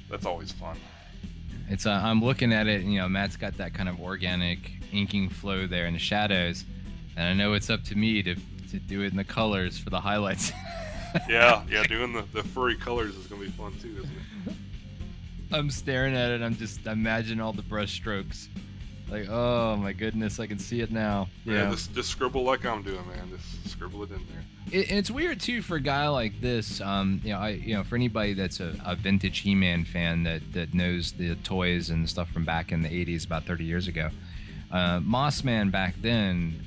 that's always fun. It's I'm looking at it, and Matt's got that kind of organic inking flow there in the shadows, and I know it's up to me to do it in the colors for the highlights. yeah, doing the furry colors is gonna be fun too, isn't it? I'm staring at it. I'm just imagine all the brush strokes. Like, oh my goodness, I can see it now. Yeah, just scribble like I'm doing, man. Just scribble it in there. It's weird too for a guy like this. For anybody that's a vintage He-Man fan that knows the toys and stuff from back in the '80s, about 30 years ago. Mossman back then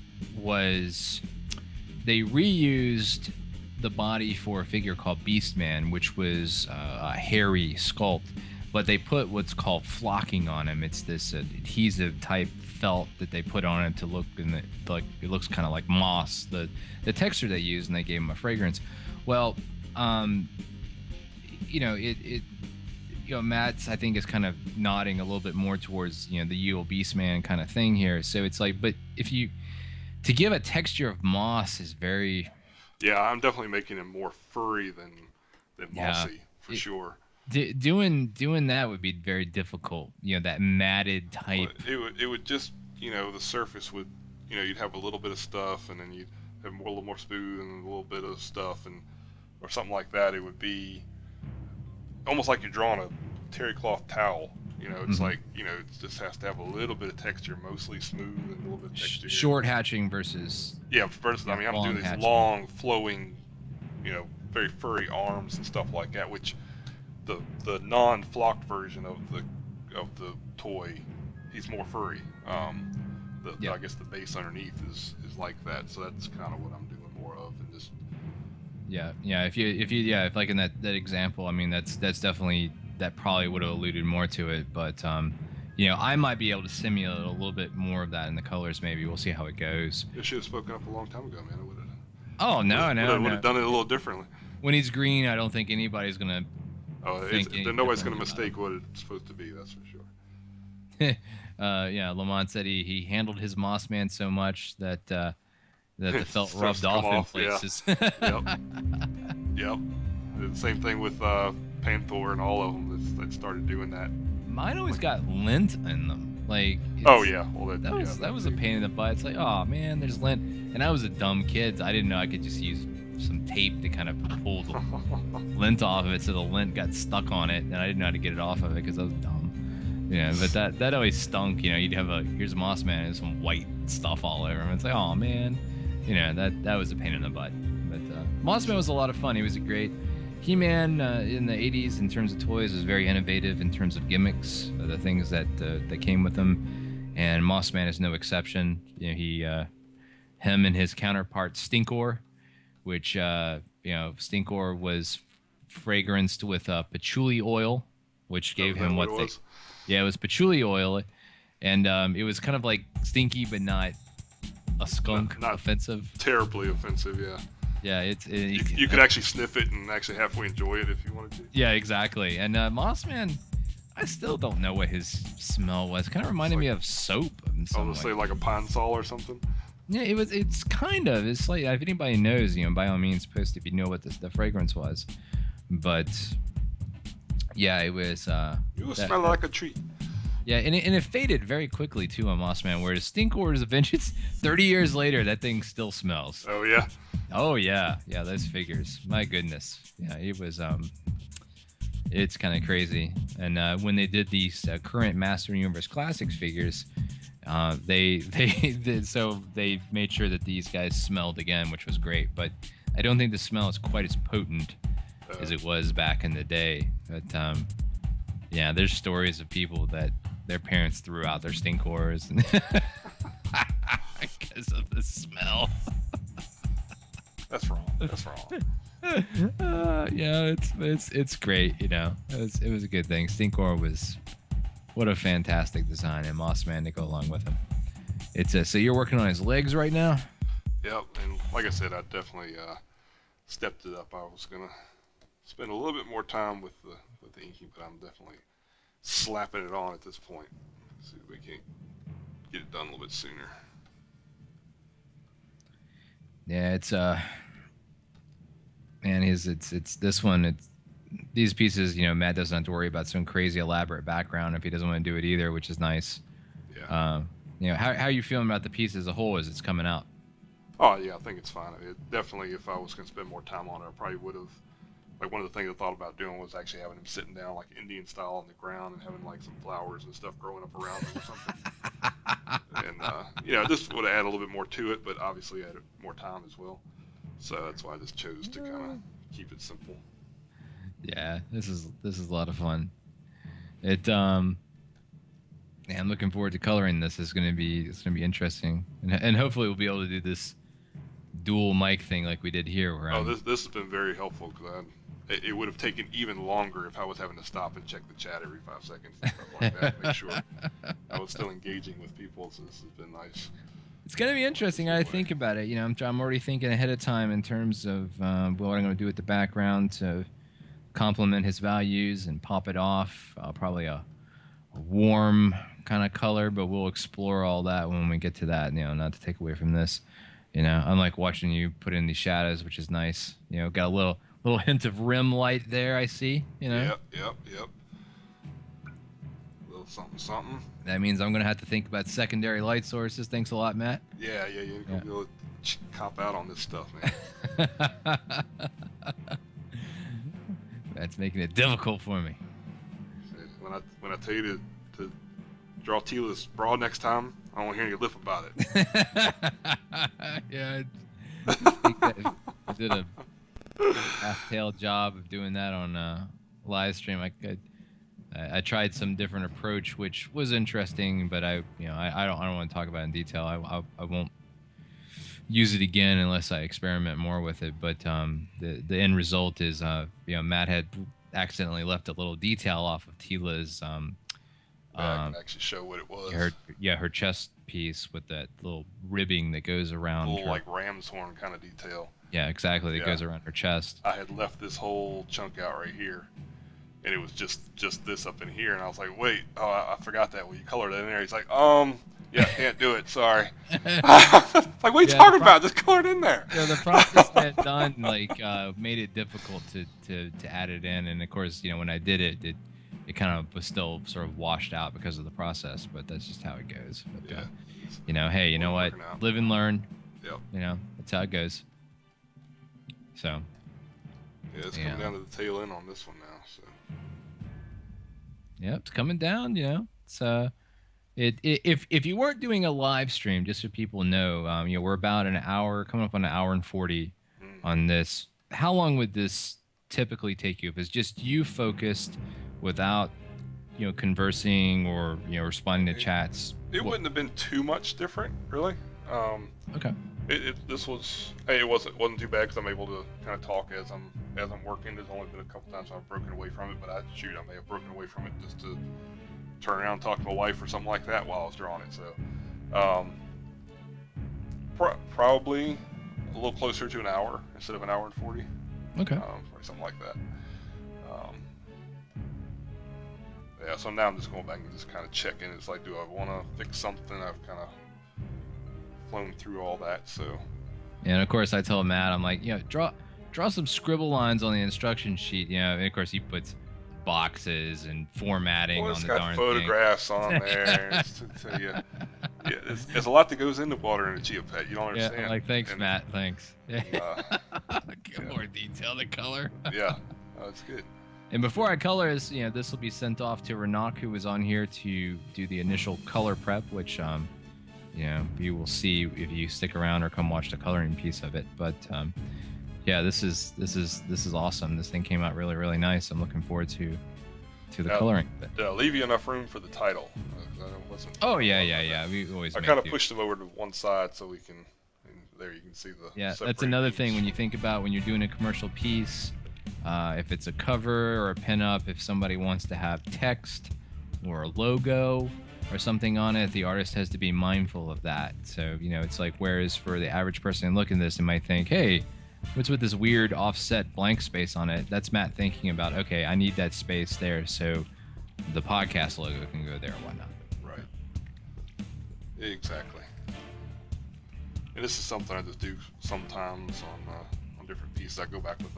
they reused the body for a figure called Beastman, which was a hairy sculpt. But they put what's called flocking on him. It's this adhesive type felt that they put on it to look it looks kind of like moss. The texture they used, and they gave him a fragrance. Well, Matt's I think is kind of nodding a little bit more towards the Yule Beastman kind of thing here. So it's like, but to give a texture of moss is very. Yeah, I'm definitely making him more furry than mossy for sure. Doing that would be very difficult. That matted type. Well, it would just the surface would you'd have a little bit of stuff, and then you'd have a little more smooth and a little bit of stuff, or something like that. It would be almost like you're drawing a terry cloth towel. It's like it just has to have a little bit of texture, mostly smooth and a little bit of texture. Short hatching versus. Yeah, I mean, I'm doing these long, flowing, very furry arms and stuff like that, which. The non-flocked version of the toy, he's more furry. I guess the base underneath is like that, so that's kind of what I'm doing more of, and just. Yeah. If like in that example, I mean that's definitely that probably would have alluded more to it, but I might be able to simulate a little bit more of that in the colors. Maybe we'll see how it goes. It should have spoken up a long time ago, man. It would have. Oh no! Would have done it a little differently. When he's green, I don't think anybody's gonna. Nobody's going to mistake what it's supposed to be, that's for sure. Lamont said he handled his Mossman so much that the felt rubbed off in places. Yeah. Yep. The same thing with Panther and all of them that started doing that. Mine always got lint in them. Like. Oh yeah. Well, that was a pain in the butt. It's like, oh man, there's lint. And I was a dumb kid. I didn't know I could just use some tape to kind of pull the lint off of it, so the lint got stuck on it, and I didn't know how to get it off of it because I was dumb. But that always stunk. You'd have here's a Mossman and some white stuff all over him. It's like, oh man, that was a pain in the butt. But Mossman was a lot of fun. He was a great He-Man in the &80s in terms of toys. Was very innovative in terms of gimmicks, the things that came with him, and Mossman is no exception. Him and his counterpart Stinkor. Which Stinkor was fragranced with patchouli oil, which gave him what they. Yeah, it was patchouli oil, and it was kind of like stinky, but not a skunk. Not offensive. Terribly offensive, yeah. Yeah, you could actually sniff it and actually halfway enjoy it if you wanted to. Yeah, exactly. And Mossman, I still don't know what his smell was. Kind of reminded me of soap. I would say like a Pine Sol or something. Yeah, it's kind of. It's like, if anybody knows, by all means, post if you know what the fragrance was. But Yeah, it was. You will smell like a treat. Yeah, and it faded very quickly too on Moss Man. Whereas Stinkor is a Vengeance, 30 years later, that thing still smells. Oh yeah. Oh yeah, yeah, those figures. My goodness. Yeah, it was. It's kind of crazy. And when they did these current Master Universe Classics figures, they did, so they made sure that these guys smelled again, which was great. But I don't think the smell is quite as potent as it was back in the day. But yeah, there's stories of people that their parents threw out their Stinkors because of the smell. That's wrong. That's wrong. Yeah, it's great. You know, it was a good thing. Stinkor was what a fantastic design, and Moss Man to go along with him. It's so you're working on his legs right now. Yep, and like I said, I definitely stepped it up. I was gonna spend a little bit more time with the inking, but I'm definitely slapping it on at this point. See if we can get it done a little bit sooner. Yeah, it's man, it's this one. It's these pieces. You know, Matt doesn't have to worry about some crazy elaborate background if he doesn't want to do it either, which is nice. Yeah. You know, how are you feeling about the piece as a whole as it's coming out? Oh yeah, I think it's fine. It definitely, if I was gonna spend more time on it, I probably would have. Like one of the things I thought about doing was actually having him sitting down like Indian style on the ground and having like some flowers and stuff growing up around him or something. And you know, this would add a little bit more to it, but obviously add more time as well. So that's why I just chose to kind of keep it simple. Yeah, this is a lot of fun. It yeah, I'm looking forward to coloring this. It's gonna be interesting, and hopefully we'll be able to do this dual mic thing like we did here. Where this has been very helpful because it would have taken even longer if I was having to stop and check the chat every 5 seconds and stuff like that. Make sure I was still engaging with people. So this has been nice. It's gonna be interesting. I think about it. You know, I'm already thinking ahead of time in terms of what I'm gonna do with the background to complement his values and pop it off. Probably a warm kind of color, but we'll explore all that when we get to that. You know, not to take away from this. You know, unlike watching you put in these shadows, which is nice. You know, got a little hint of rim light there. I see. You know. Yep. A little something. That means I'm gonna have to think about secondary light sources. Thanks a lot, Matt. Yeah. You're gonna be able to cop out on this stuff, man. That's making it difficult for me. When I tell you to draw Tila's bra next time, I don't want to hear you lip about it. Yeah, I think that I did a half-tailed job of doing that on Livestream. I tried some different approach, which was interesting, but I don't want to talk about it in detail. I won't use it again unless I experiment more with it. But the end result is Matt had accidentally left a little detail off of Tila's I can actually show what it was. Her chest piece with that little ribbing that goes around. A little like ram's horn kind of detail. Yeah, exactly. That goes around her chest. I had left this whole chunk out right here, and it was just this up in here, and I was like, wait, I forgot that. Will you color that in there? He's like, yeah, can't do it. Sorry. Like, what are you talking about? Just color it in there. Yeah, the process had done made it difficult to add it in, and of course, when I did it kind of was still sort of washed out because of the process, but that's just how it goes. But, hey, you know what? Live and learn. Yep. That's how it goes. So. Yeah, it's coming down to the tail end on this one now. So. Yep, it's coming down. It's if you weren't doing a live stream, just so people know, we're about an hour, coming up on an hour and 40 on this. How long would this typically take you if it's just you focused without conversing or responding to chats? It wouldn't have been too much different, really. Okay. It wasn't too bad because I'm able to kind of talk as I'm working. There's only been a couple times I've broken away from it, but I may have broken away from it just to turn around and talk to my wife or something like that while I was drawing it. So probably a little closer to an hour instead of an hour and 40. Okay. Or something like that. Yeah, so now I'm just going back and just kind of checking. It's like, do I want to fix something? I've kind of flown through all that, so. And of course, I tell Matt, I'm like, draw some scribble lines on the instruction sheet, and of course he puts boxes and formatting Well, on it's the got darn photographs on there. It's to tell you, yeah, there's a lot that goes into watering a chia pet. You don't thing. understand. Yeah, like thanks, And, Matt. Thanks. and, Get more detail, the color. yeah, it's good. And before I color, this will be sent off to Renak, who was on here to do the initial color prep, which you will see if you stick around or come watch the coloring piece of it. But yeah, this is awesome. This thing came out really, really nice. I'm looking forward to the coloring. Did I leave you enough room for the title? Oh yeah. We always. I kind of pushed them over to one side so we can. And there you can see the. Yeah, that's another thing when you think about when you're doing a commercial piece. If it's a cover or a pinup, if somebody wants to have text or a logo or something on it, the artist has to be mindful of that. So, it's like, whereas for the average person looking at this, they might think, hey, what's with this weird offset blank space on it? That's Matt thinking about, okay, I need that space there so the podcast logo can go there or whatnot. Right. Exactly. And this is something I just do sometimes on different pieces. I go back with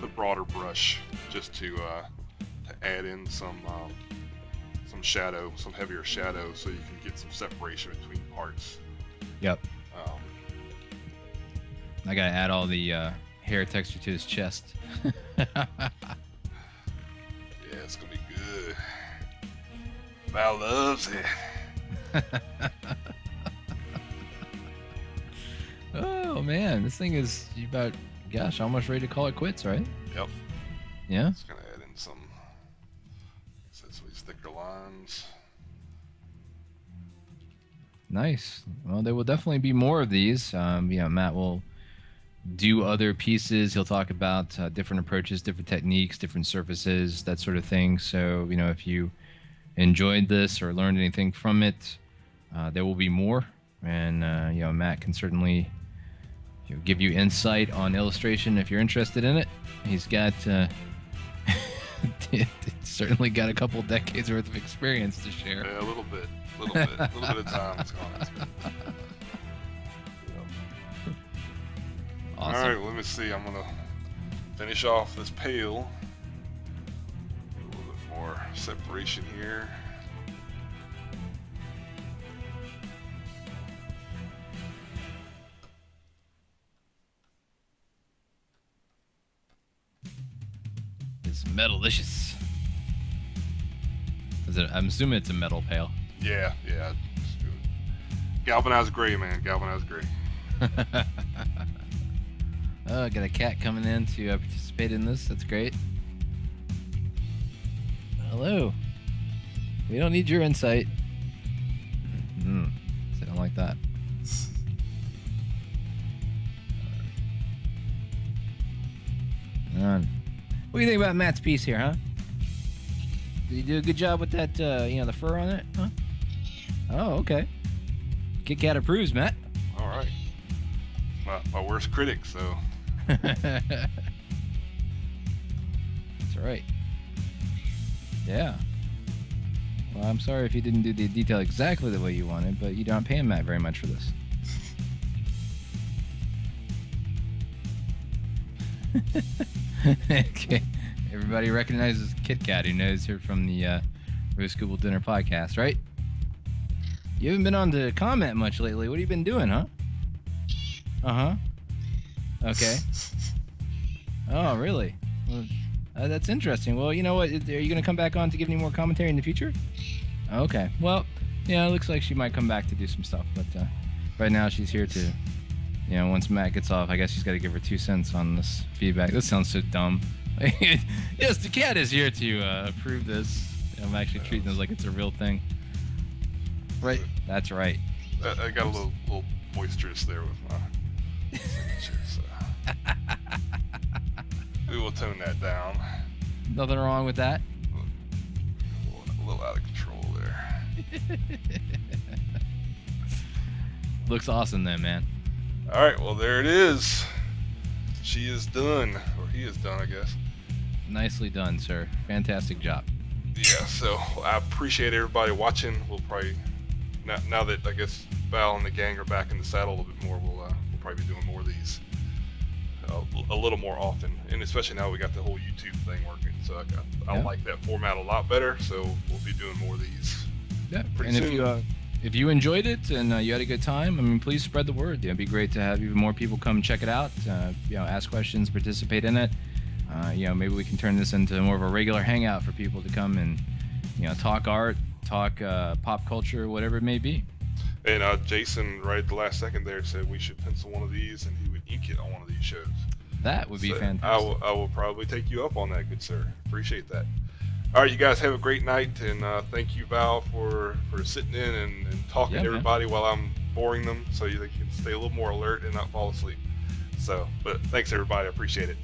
a broader brush just to add in some shadow, some heavier shadow, so you can get some separation between parts. Yep. I gotta add all the hair texture to his chest. Yeah, it's gonna be good. Val loves it. Oh man, this thing is about, gosh, almost ready to call it quits, right? Yep. Yeah. It's gonna add in some these thicker lines. Nice. Well, there will definitely be more of these. Matt will do other pieces. He'll talk about different approaches, different techniques, different surfaces, that sort of thing. So, if you enjoyed this or learned anything from it, there will be more. And, Matt can certainly give you insight on illustration if you're interested in it. He's got certainly got a couple decades worth of experience to share. Yeah, a little bit of time has gone into it. Yep. Awesome. All right, let me see. I'm gonna finish off this pail. A little bit more separation here. It's metalicious. I'm assuming it's a metal pail. Yeah. It's good. Galvanized gray, man. Galvanized gray. Oh, I got a cat coming in to participate in this. That's great. Hello. We don't need your insight. I don't like that. On. What do you think about Matt's piece here, huh? Did he do a good job with that, the fur on it, huh? Oh, okay. Kit Kat approves, Matt. All right. My worst critic, so. That's right. Yeah. Well, I'm sorry if you didn't do the detail exactly the way you wanted, but you don't pay Matt very much for this. Okay. Everybody recognizes Kit Kat, who knows her from the Roast Gooble Dinner podcast, right? You haven't been on to comment much lately. What have you been doing, huh? Uh-huh. Okay. Oh, really? Well, that's interesting. Well, you know what? Are you going to come back on to give any more commentary in the future? Okay. Well, it looks like she might come back to do some stuff, but right now she's here to, once Matt gets off, I guess she's got to give her 2 cents on this feedback. This sounds so dumb. Yes, the cat is here to approve this. I'm actually treating this like it's a real thing. Right? That's right. I got a little boisterous there with my signature, so we will tone that down. Nothing wrong with that. A little out of control there. Looks awesome then, man. All right, well there it is. She is done, or he is done, I guess. Nicely done, sir. Fantastic job. Yeah, so I appreciate everybody watching. We'll probably now that I guess Val and the gang are back in the saddle a little bit more, we'll probably be doing more of these. A a little more often, and especially now we got the whole YouTube thing working. So I Yeah. like that format a lot better. So we'll be doing more of these Yeah. pretty And soon. if you enjoyed it and you had a good time, I mean, please spread the word. It'd be great to have even more people come check it out. Ask questions, participate in it. Maybe we can turn this into more of a regular hangout for people to come and talk art, talk pop culture, whatever it may be. And Jason, right at the last second there, said we should pencil one of these, and he would ink it on one of these shows. That would be So fantastic. I will probably take you up on that, good sir. Appreciate that. All right, you guys have a great night, and thank you, Val, for sitting in and talking Yeah, to man. everybody while I'm boring them, so they can stay a little more alert and not fall asleep. So, but thanks everybody, I appreciate it.